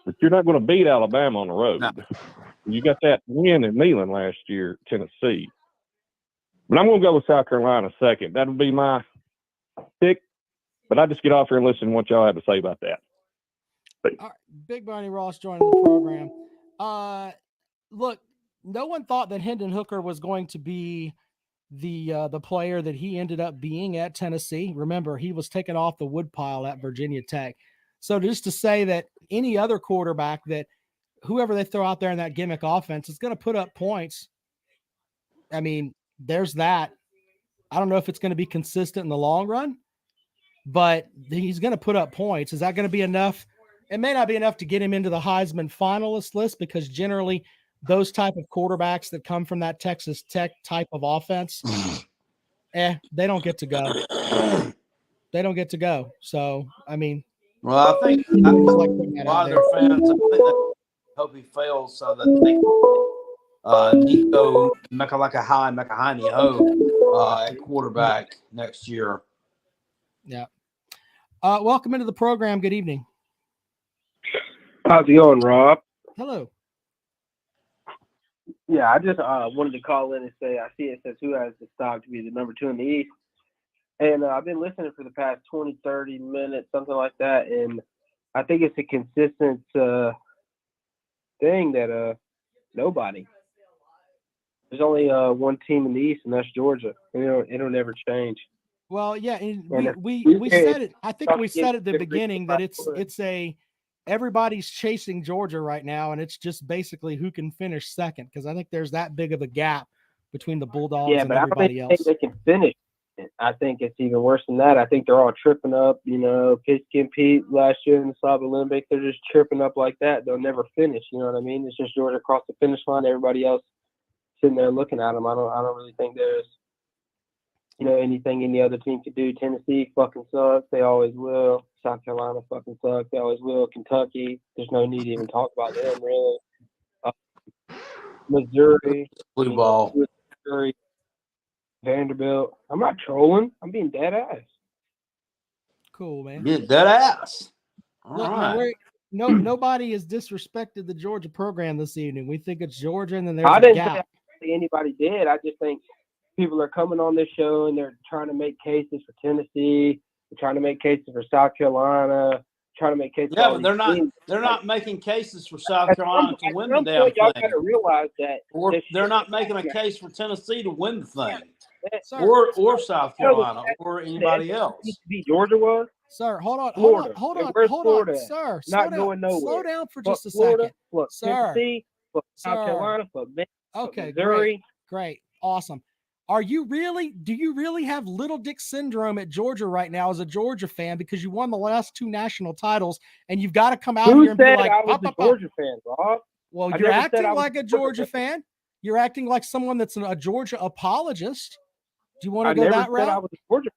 but you're not going to beat Alabama on the road. No. You got that win in Neyland last year, Tennessee. But I'm going to go with South Carolina second. That'll be my pick. But I just get off here and listen to what y'all have to say about that. All right, Big Barney Ross joining the program. Look, no one thought that Hendon Hooker was going to be the player that he ended up being at Tennessee. Remember, he was taken off the woodpile at Virginia Tech. So just to say that any other quarterback, that whoever they throw out there in that gimmick offense is going to put up points. There's that. I don't know if it's going to be consistent in the long run, but he's going to put up points. Is that going to be enough? It may not be enough to get him into the Heisman finalist list, because generally those type of quarterbacks that come from that Texas Tech type of offense, they don't get to go. They don't get to go. So, well, I think a lot of their fans, I think they hope he fails so that they Nico Mekahani at quarterback next year. Yeah. Welcome into the program. Good evening. How's it going, Rob? Hello. Yeah, I just wanted to call in and say I see it says who has the stock to be the number 2 in the East. And I've been listening for the past 20, 30 minutes, something like that. And I think it's a consistent thing that nobody. There's only one team in the East, and that's Georgia. It'll never change. Well, yeah, and we said it. I think we said at the beginning that it's everybody's chasing Georgia right now, and it's just basically who can finish second, because I think there's that big of a gap between the Bulldogs and everybody else. I don't think they can finish. I think it's even worse than that. I think they're all tripping up. Pigskin Pete last year in the Slab Olympics, they're just tripping up like that. They'll never finish. You know what I mean? It's just Georgia across the finish line. Everybody else sitting there looking at them. I don't really think there's anything any other team could do. Tennessee fucking sucks. They always will. South Carolina fucking sucks. They always will. Kentucky, there's no need to even talk about them really. Missouri, Blue ball. Missouri, Vanderbilt. I'm not trolling. I'm being dead ass. Cool, man. Get that ass. All Look, right. nobody has disrespected the Georgia program this evening. We think it's Georgia, and then there's I a didn't gap. say anybody did. I just think people are coming on this show and they're trying to make cases for Tennessee. They're trying to make cases for South Carolina. Trying to make cases. Yeah, for all but they're these not. teams. They're not making cases for South At Carolina to some win the point, damn y'all thing, got to realize that or this they're shit- not making a case for Tennessee to win the thing, Sir, or South Carolina, or anybody else. Georgia was. Sir, hold on, Florida. hold Hey, on, where's hold Florida on, at? sir. Not Slow down, going nowhere. slow down for Fuck just a Florida, second. fuck Sir. Tennessee, fuck South Sir. Carolina, fuck Okay, Missouri. great, awesome. Do you really have little dick syndrome at Georgia right now as a Georgia fan because you won the last 2 national titles and you've got to come out Who here and be said like, I was "Pop, a pop, pop." Georgia fan, Rob? Well, I you're never said acting I was like a Georgia fan. You're acting like someone that's a Georgia apologist. Do you want I to go never that said I route? was a Georgia.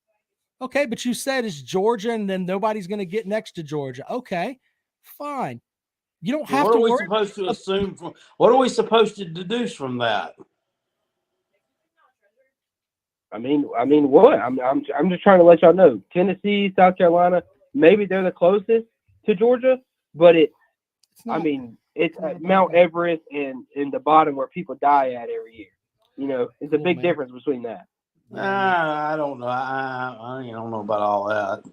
Okay, but you said it's Georgia and then nobody's going to get next to Georgia. Okay, fine. You don't have What to are we worry. supposed to assume from? What are we supposed to deduce from that? I mean, what? I'm just trying to let y'all know. Tennessee, South Carolina, maybe they're the closest to Georgia, but it's not. It's at Mount Everest and in the bottom where people die at every year. It's a big difference between that. I don't know. I don't know about all that.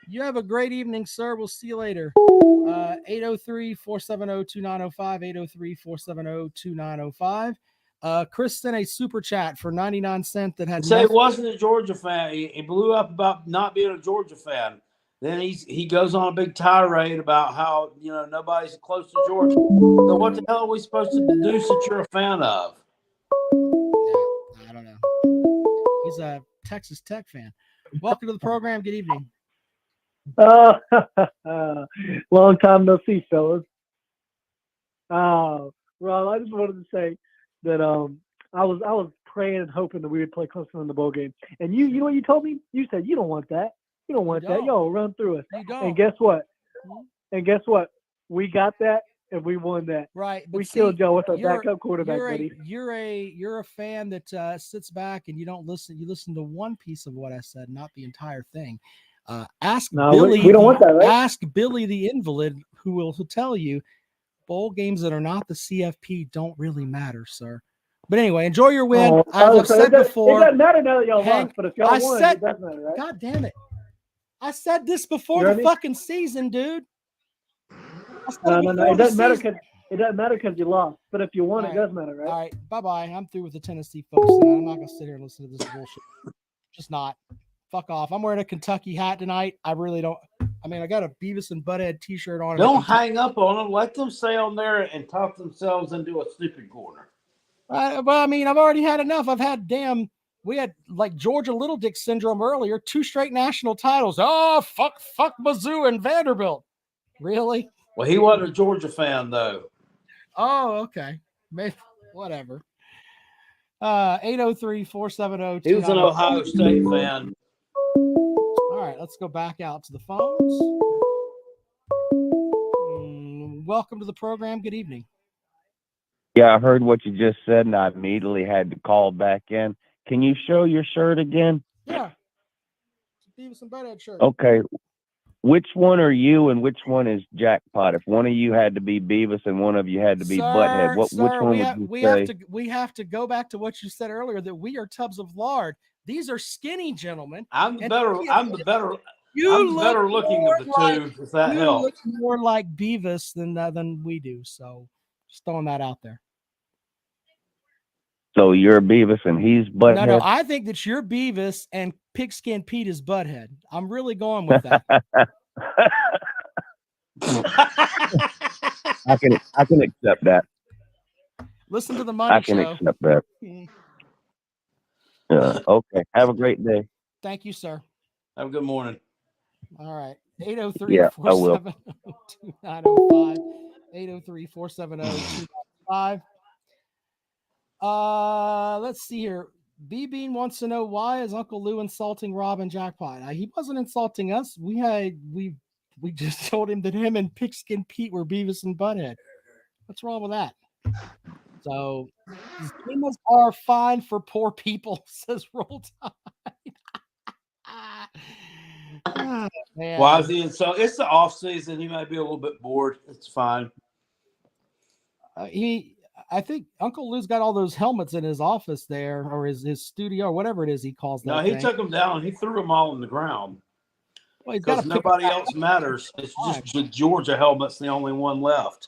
You have a great evening, sir. We'll see you later. 803-470-2905, 803-470-2905. Chris sent a super chat for 99 cents that had Say he nothing. wasn't a Georgia fan. He blew up about not being a Georgia fan. Then he goes on a big tirade about how nobody's close to Georgia. So what the hell are we supposed to deduce that you're a fan of? I don't know. He's a Texas Tech fan. Welcome to the program. Good evening. Long time no see, fellas. Rob, I just wanted to say that I was praying and hoping that we would play Clemson in the bowl game. And you know what you told me? You said you don't want that. You don't want that. Yo, run through us. You don't. And guess what? We got that and we won that. Right. But We killed Joe with our you're- backup quarterback, you're buddy. You're a fan that sits back and you don't listen. You listen to one piece of what I said, not the entire thing. Ask No, Billy. we don't want that, right? Ask Billy the invalid, who will tell you bowl games that are not the CFP don't really matter, sir. But anyway, enjoy your win. I've so said before. It doesn't matter now that y'all Hank, lost, but if y'all I won, said- it does matter, right? God damn it! I said this before You heard the me? fucking season, dude. I said No. before It the doesn't matter season. because you lost. But if you won, All it right. does matter, right? All right, bye-bye. I'm through with the Tennessee folks. I'm not gonna sit here and listen to this bullshit. Just not. Fuck off. I'm wearing a Kentucky hat tonight. I really don't. I mean, I got a Beavis and Butthead T-shirt on. and a Don't Kentucky- hang up on them. Let them stay on there and talk themselves into a stupid corner. Well, I mean, I've already had enough. We had like Georgia Little Dick syndrome earlier. 2 straight national titles. Oh, fuck Mizzou and Vanderbilt. Really? Well, he wasn't a Georgia fan though. Oh, okay. Maybe, whatever. 803-470. He was an Ohio State fan. All right, let's go back out to the phones. Welcome to the program. Good evening. Yeah, I heard what you just said, and I immediately had to call back in. Can you show your shirt again? Yeah. Beavis and Butthead shirt. Okay. Which one are you and which one is Jackpot? If one of you had to be Beavis and one of you had to be Butthead, which one would you say? We have to go back to what you said earlier that we are tubs of lard. These are skinny gentlemen. I'm the better looking of the two, if that you helps. look more like Beavis than we do. So just throwing that out there. So you're Beavis and he's Butthead? No, I think that you're Beavis and Pigskin Pete is Butthead. I'm really going with that. I can accept that. Listen to the money I can show. accept that. Okay. Have a great day. Thank you, sir. Have a good morning. All right. 803 Yeah, I will. 470 2905. 803 470 2905. Let's see here. B Bean wants to know, why is Uncle Lou insulting Rob and Jackpot? He wasn't insulting us. We just told him that him and Pigskin Pete were Beavis and Butthead. What's wrong with that? So cinemas are fine for poor people, says Roll Tide. Man. Why is he insulting? It's the off season. He might be a little bit bored. It's fine. I think Uncle Lou's got all those helmets in his office there, or his studio, or whatever it is he calls that. No, he took them down. He threw them all on the ground. Well, because nobody else matters. It's just the Georgia helmet's the only one left.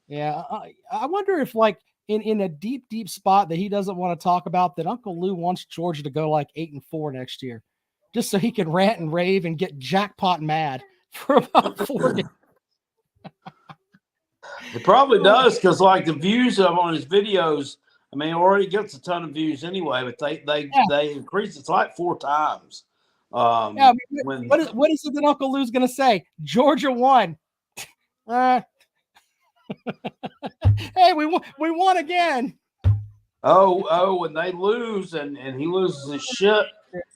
Yeah, I wonder if, like, in a deep spot that he doesn't want to talk about, that Uncle Lou wants Georgia to go like 8-4 next year, just so he can rant and rave and get Jackpot mad for about 4 days. It probably does, because like the views on his videos, I mean, it already gets a ton of views anyway, but they increase. It's like 4 times. I mean, what is it that Uncle Lou's going to say? Georgia won. Hey, we won again. Oh, when they lose and he loses his shit,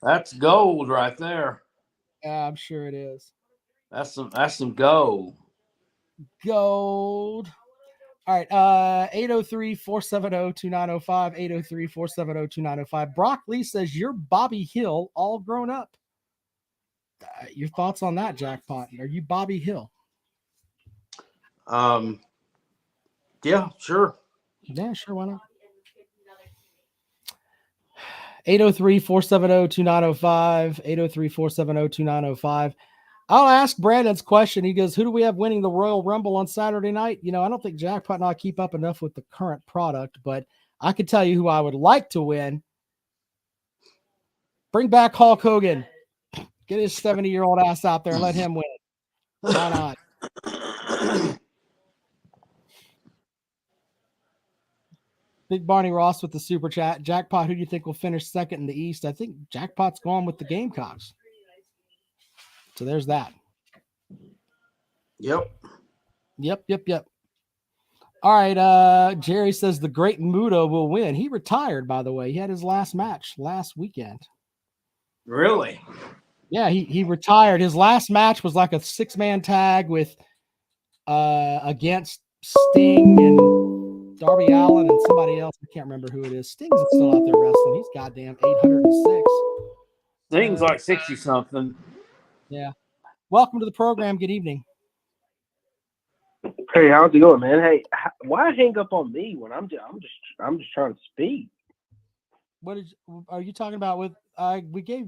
that's gold right there. Yeah, I'm sure it is. That's some gold. Gold. All right, 803-470-2905, 803-470-2905. Brock Lee says, you're Bobby Hill all grown up. Your thoughts on that, Jackpot? Are you Bobby Hill? Yeah, sure. Yeah, sure, why not? 803-470-2905, 803-470-2905. I'll ask Brandon's question. He goes, who do we have winning the Royal Rumble on Saturday night? You know, I don't think Jackpot and I keep up enough with the current product, but I could tell you who I would like to win. Bring back Hulk Hogan. Get his 70-year-old ass out there and let him win. Why not? Big Barney Ross with the super chat. Jackpot, who do you think will finish second in the East? I think Jackpot's going with the Gamecocks. So there's that. Yep. All right. Jerry says the Great Muda will win. He retired, by the way. He had his last match last weekend. Really? Yeah, he retired. His last match was like a 6-man tag with against Sting and Darby Allin and somebody else. I can't remember who it is. Sting's still out there wrestling. He's goddamn 806. Sting's like 60 something. Yeah. Welcome to the program. Good evening. Hey, how's it going, man? Hey, why hang up on me when I'm just trying to speak? Are you talking about with we gave?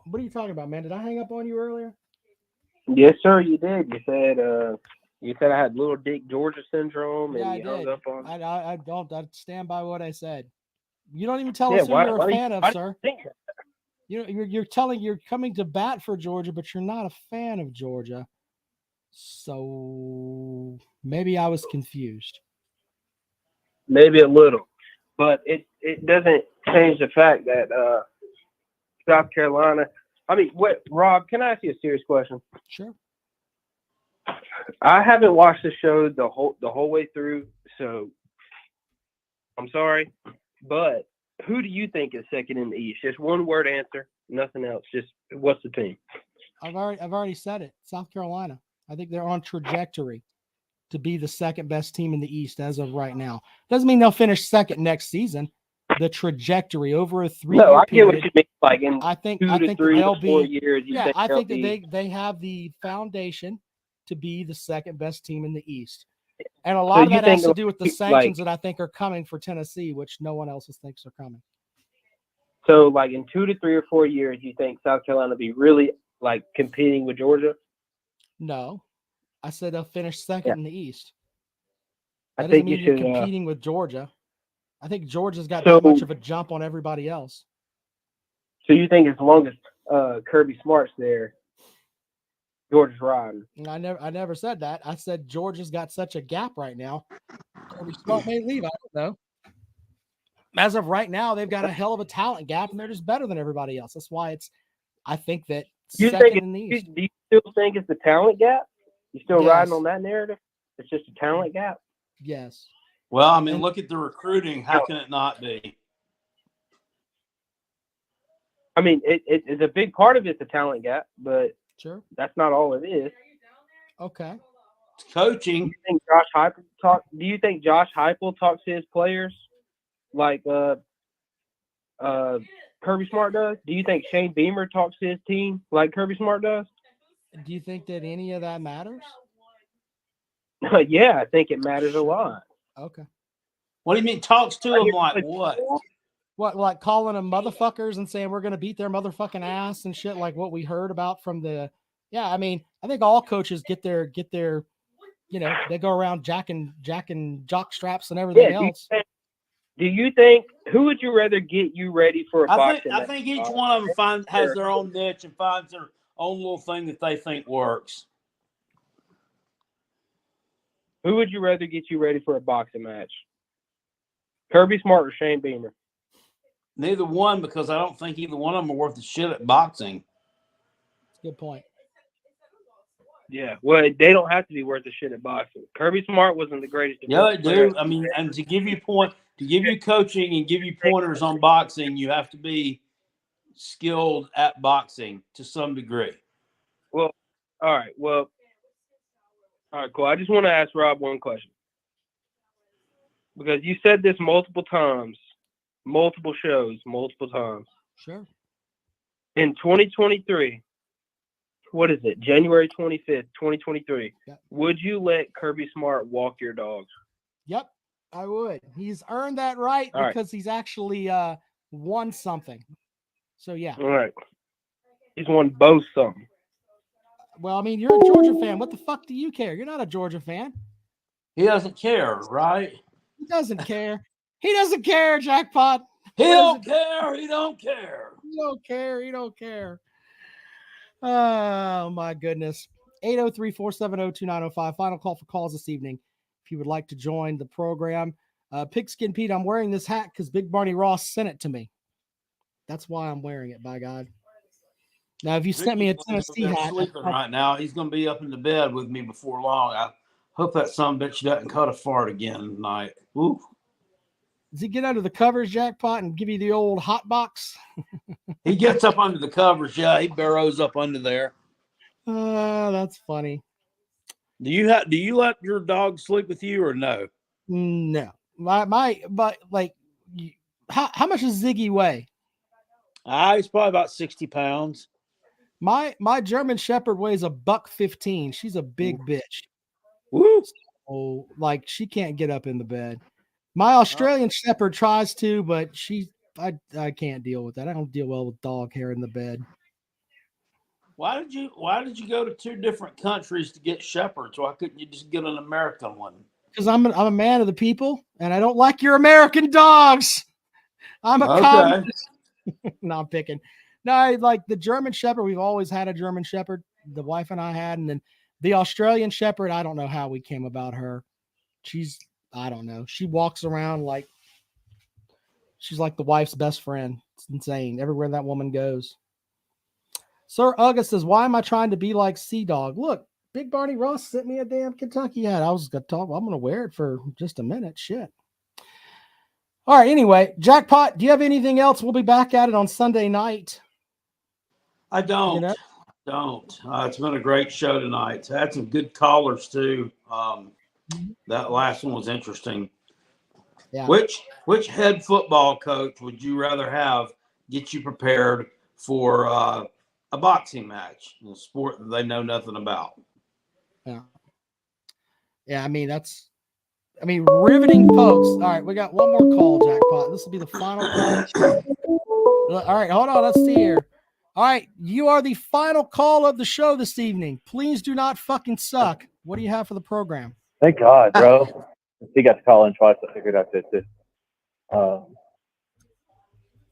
What are you talking about, man? Did I hang up on you earlier? Yes, sir, you did. You said I had little Dick Georgia syndrome, and you hung up on. I don't. I stand by what I said. You don't even tell us who you're a fan of, sir. You're coming to bat for Georgia, but you're not a fan of Georgia. So maybe I was confused. Maybe a little, but it doesn't change the fact that South Carolina. I mean, Rob? Can I ask you a serious question? Sure. I haven't watched the show the whole way through, so I'm sorry, but who do you think is second in the East? Just one word answer, nothing else. Just what's the team? I've already said it. South Carolina. I think they're on trajectory to be the second best team in the East as of right now. Doesn't mean they'll finish second next season. The trajectory over a 3-year period. No, I get period, what you mean. Like in I think 2 to 3 to 4 years. I think that they have the foundation to be the second best team in the East. And a lot of that has to do with the sanctions that I think are coming for Tennessee, which no one else thinks are coming. So, like in 2 to 3 or 4 years, you think South Carolina will be really like competing with Georgia? No, I said they'll finish second in the East. That doesn't mean you're competing with Georgia. I think Georgia's got that much of a jump on everybody else. So you think as long as Kirby Smart's there, Georgia's riding? I never said that. I said Georgia's got such a gap right now. Kirby Smart may leave. I don't know. As of right now, they've got a hell of a talent gap, and they're just better than everybody else. That's why I think that second in the East. Do you still think it's the talent gap? You still riding on that narrative? It's just a talent gap? Yes. Well, I mean, look at the recruiting. How can it not be? I mean, it's a big part of it's a talent gap, but Sure. that's not all it is. Okay. It's coaching. Do you think Josh Heupel talks to his players like Kirby Smart does? Do you think Shane Beamer talks to his team like Kirby Smart does? Do you think that any of that matters? Yeah, I think it matters a lot. Okay. What do you mean talks to them like what? What, like calling them motherfuckers and saying we're going to beat their motherfucking ass and shit, like what we heard about from the. Yeah, I mean, I think all coaches get their, you know, they go around jacking jock straps and everything else. Do you think who would you rather get you ready for a boxing I match? think each one of them has their own niche and finds their own little thing that they think works. Who would you rather get you ready for a boxing match? Kirby Smart or Shane Beamer? Neither one, because I don't think either one of them are worth the shit at boxing. Good point. Yeah, well, they don't have to be worth the shit at boxing. Kirby Smart wasn't the greatest. Yeah, they do. I mean, and to give you coaching and give you pointers on boxing, you have to be skilled at boxing to some degree. Well, all right, cool. I just want to ask Rob one question. Because you said this multiple times, multiple shows, multiple times. Sure. In 2023, what is it? January 25th, 2023. Yep. Would you let Kirby Smart walk your dogs? Yep, I would. He's earned that right All right. because he's actually won something. So, yeah. All right. He's won both something. Well, I mean, you're a Georgia fan. What the fuck do you care? You're not a Georgia fan. He doesn't care, right? He doesn't care. He doesn't care, Jackpot. He don't care. He don't care. He don't care. He don't care. Oh, my goodness. 803-470-2905. Final call for calls this evening. If you would like to join the program. Pigskin Pete, I'm wearing this hat because Big Barney Ross sent it to me. That's why I'm wearing it, by God. Now, if you sent me a Tennessee hat. Sleeping right now. He's going to be up in the bed with me before long. I hope that sumbitch doesn't cut a fart again tonight. Ooh. Does he get under the covers, Jackpot, and give you the old hot box? He gets up under the covers. Yeah, he burrows up under there. That's funny. Do you let your dog sleep with you or no? No. But like, how much does Ziggy weigh? He's probably about 60 pounds. My German Shepherd weighs $115. She's a big bitch. Woo! So, like, she can't get up in the bed. My Australian Shepherd tries to, but I can't deal with that. I don't deal well with dog hair in the bed. Why did you go to two different countries to get shepherds? Why couldn't you just get an American one? Because I'm a man of the people, and I don't like your American dogs. I'm a communist. No, I'm picking. No, like the German Shepherd, we've always had a German Shepherd. The wife and I had, and then the Australian Shepherd, I don't know how we came about her. I don't know. She walks around like she's like the wife's best friend. It's insane. Everywhere that woman goes. Sir August says, why am I trying to be like Sea-Dog? Look, Big Barney Ross sent me a damn Kentucky hat. I was going to talk. I'm going to wear it for just a minute. Shit. All right. Anyway, Jackpot, do you have anything else? We'll be back at it on Sunday night. I don't. It's been a great show tonight. Had some good callers too. That last one was interesting. Yeah. Which head football coach would you rather have get you prepared for a boxing match, a sport that they know nothing about? Yeah. Yeah, I mean, riveting, folks. All right, we got one more call, Jackpot. This will be the final call. All right, hold on. Let's see here. All right, you are the final call of the show this evening. Please do not fucking suck. What do you have for the program? Thank God, bro. He got to call in twice. I figured out that too.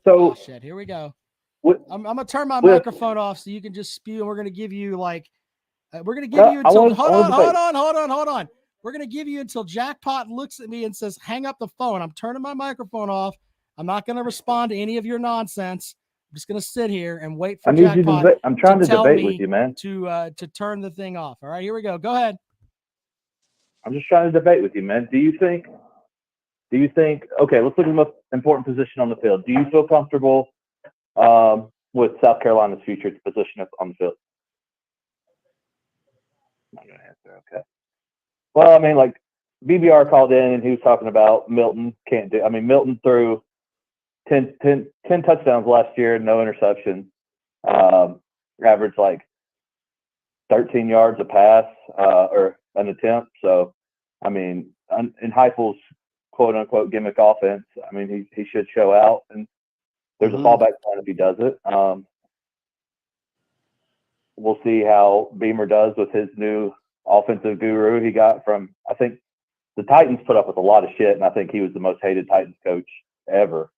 Oh, shit, here we go. I'm gonna turn my microphone off so you can just spew. And we're gonna give you we're gonna give you until hold on. We're gonna give you until Jackpot looks at me and says, "Hang up the phone." I'm turning my microphone off. I'm not gonna respond to any of your nonsense. I'm just gonna sit here and wait for Jackpot. I'm trying to debate with you, man. To turn the thing off. All right, here we go. Go ahead. I'm just trying to debate with you, man. Do you think do you think? Okay, let's look at the most important position on the field. Do you feel comfortable with South Carolina's future position on the field? I'm not gonna answer. Okay. Well, I mean, like BBR called in and he was talking about Milton can't do. I mean, Milton threw 10 touchdowns last year, no interceptions. Averaged like 13 yards a pass or an attempt. So, I mean, in Heupel's quote unquote gimmick offense, I mean, he should show out, and there's a fallback plan if he does it. We'll see how Beamer does with his new offensive guru he got from, I think the Titans put up with a lot of shit, and I think he was the most hated Titans coach ever.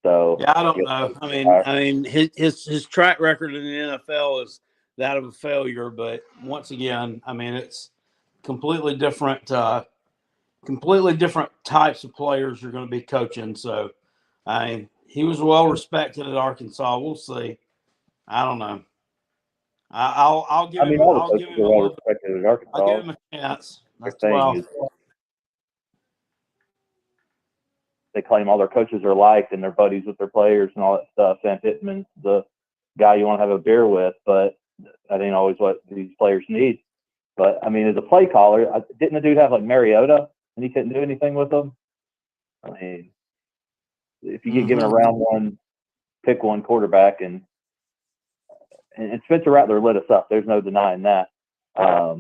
So yeah, I don't know. I mean, his track record in the NFL is that of a failure. But once again, I mean, it's completely different types of players you're going to be coaching. So, I mean, he was well respected at Arkansas. We'll see. I don't know. I'll give him. I'll give him a chance. That's well. They claim all their coaches are liked and they're buddies with their players and all that stuff. Sam Pittman's the guy you want to have a beer with, but that ain't always what these players need. But I mean, as a play caller, didn't the dude have like Mariota and he couldn't do anything with them? I mean, if you get given a round one, pick one quarterback, and Spencer Rattler lit us up. There's no denying that. Yeah,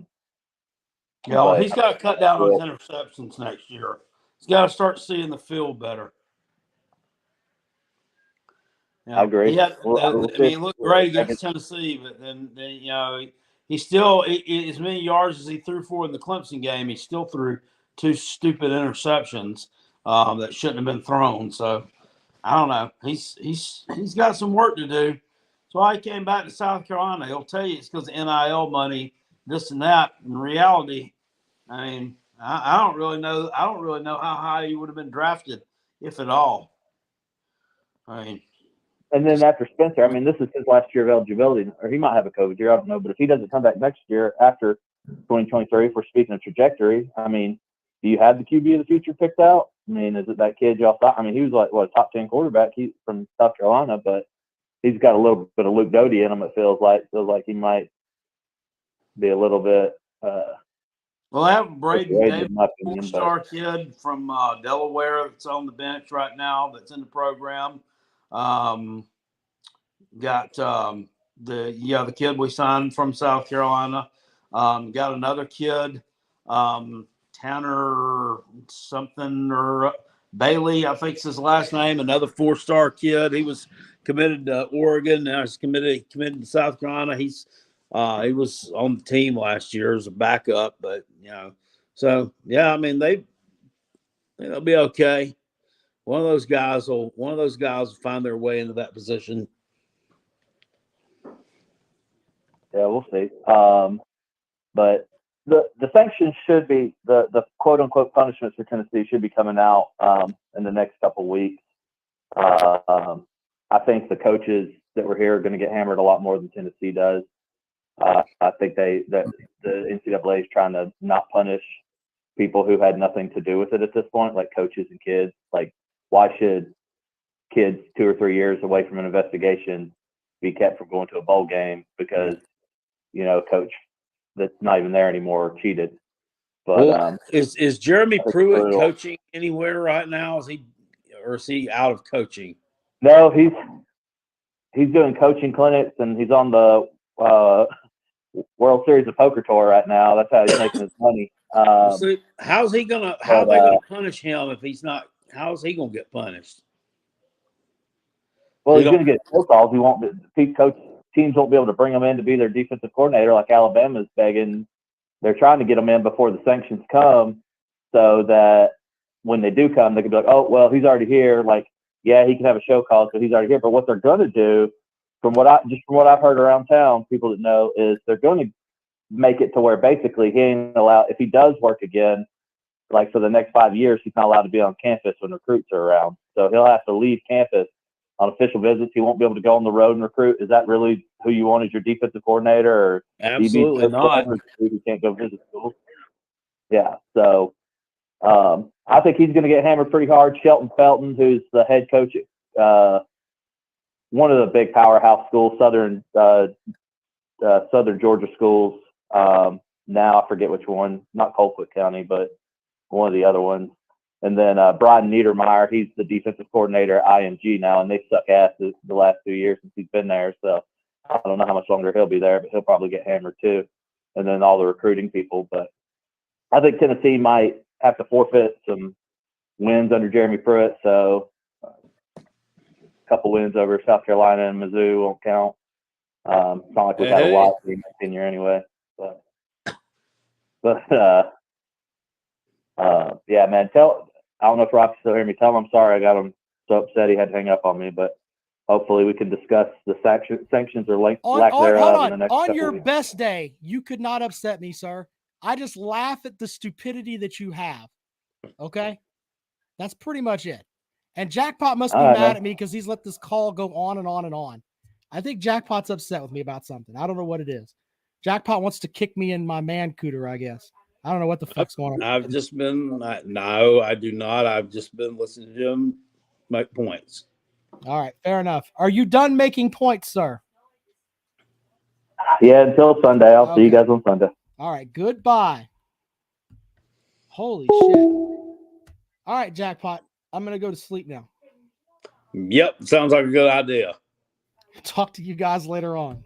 he's got to cut down on his interceptions next year. He's got to start seeing the field better. I agree. I mean, he looked great against Tennessee, but then you know, he still as many yards as he threw for in the Clemson game, he still threw 2 stupid interceptions that shouldn't have been thrown. So I don't know. He's got some work to do. So I came back to South Carolina. He'll tell you it's because of NIL money, this and that. In reality, I mean, I don't really know. I don't really know how high he would have been drafted, if at all. I mean, and then after Spencer, I mean, this is his last year of eligibility, or he might have a COVID year. I don't know. But if he doesn't come back next year after 2023, if we're speaking of trajectory, I mean, do you have the QB of the future picked out? I mean, is it that kid y'all thought? I mean, he was like, what, a top 10 quarterback from South Carolina, but he's got a little bit of Luke Doty in him, it feels like. Feels like he might be a little bit well, I have Braden Davis, four-star kid from Delaware that's on the bench right now that's in the program. Got the kid we signed from South Carolina. Got another kid, Tanner something or Bailey, I think is his last name, another 4-star kid. He was committed to Oregon. Now he's committed to South Carolina. He was on the team last year as a backup, but you know, so yeah, I mean they'll be okay. One of those guys will find their way into that position. Yeah, we'll see. But the sanctions should be the quote unquote punishments for Tennessee should be coming out in the next couple of weeks. I think the coaches that were here are going to get hammered a lot more than Tennessee does. I think the NCAA is trying to not punish people who had nothing to do with it at this point, like coaches and kids. Like, why should kids 2 or 3 years away from an investigation be kept from going to a bowl game because, you know, a coach that's not even there anymore cheated? But is Jeremy Pruitt coaching anywhere right now? Is he out of coaching? No, he's doing coaching clinics and he's on the World Series of Poker Tour right now. That's how he's making his money. So how's he gonna? How are they gonna punish him if he's not? How is he gonna get punished? Well, he's gonna get show calls. He won't. Teams won't be able to bring him in to be their defensive coordinator, like Alabama's begging. They're trying to get him in before the sanctions come, so that when they do come, they can be like, "Oh, well, he's already here." Like, yeah, he can have a show cause, but he's already here. But what they're gonna do, from what I've heard around town, people that know, is they're going to make it to where basically he ain't allowed, if he does work again, like for the next 5 years, he's not allowed to be on campus when recruits are around. So he'll have to leave campus on official visits. He won't be able to go on the road and recruit. Is that really who you want as your defensive coordinator? Or absolutely not. He can't go visit schools. Yeah. So I think he's going to get hammered pretty hard. Shelton Felton, who's the head coach at one of the big powerhouse schools, Southern Georgia schools. Now I forget which one, not Colquitt County, but one of the other ones. And then Brian Niedermeyer, he's the defensive coordinator at IMG now, and they suck ass the last 2 years since he's been there. So I don't know how much longer he'll be there, but he'll probably get hammered too. And then all the recruiting people. But I think Tennessee might have to forfeit some wins under Jeremy Pruitt. So a couple wins over South Carolina and Mizzou won't count. It's not like we've had a lot in my tenure anyway. But yeah, man, I don't know if Robbie's still hearing me. Tell him I'm sorry I got him so upset he had to hang up on me, but hopefully we can discuss the sanctions or lack thereof in the next on couple your weeks. best day, you could not upset me, sir. I just laugh at the stupidity that you have. Okay? That's pretty much it. And Jackpot must be mad at me because he's let this call go on and on and on. I think Jackpot's upset with me about something. I don't know what it is. Jackpot wants to kick me in my man cooter, I guess. I don't know what the fuck's going on. I've just been no, I do not. I've just been listening to him make points. All right, fair enough. Are you done making points, sir? Yeah, until Sunday. I'll see you guys on Sunday. All right, goodbye. Holy shit. All right, Jackpot. I'm going to go to sleep now. Yep, sounds like a good idea. Talk to you guys later on.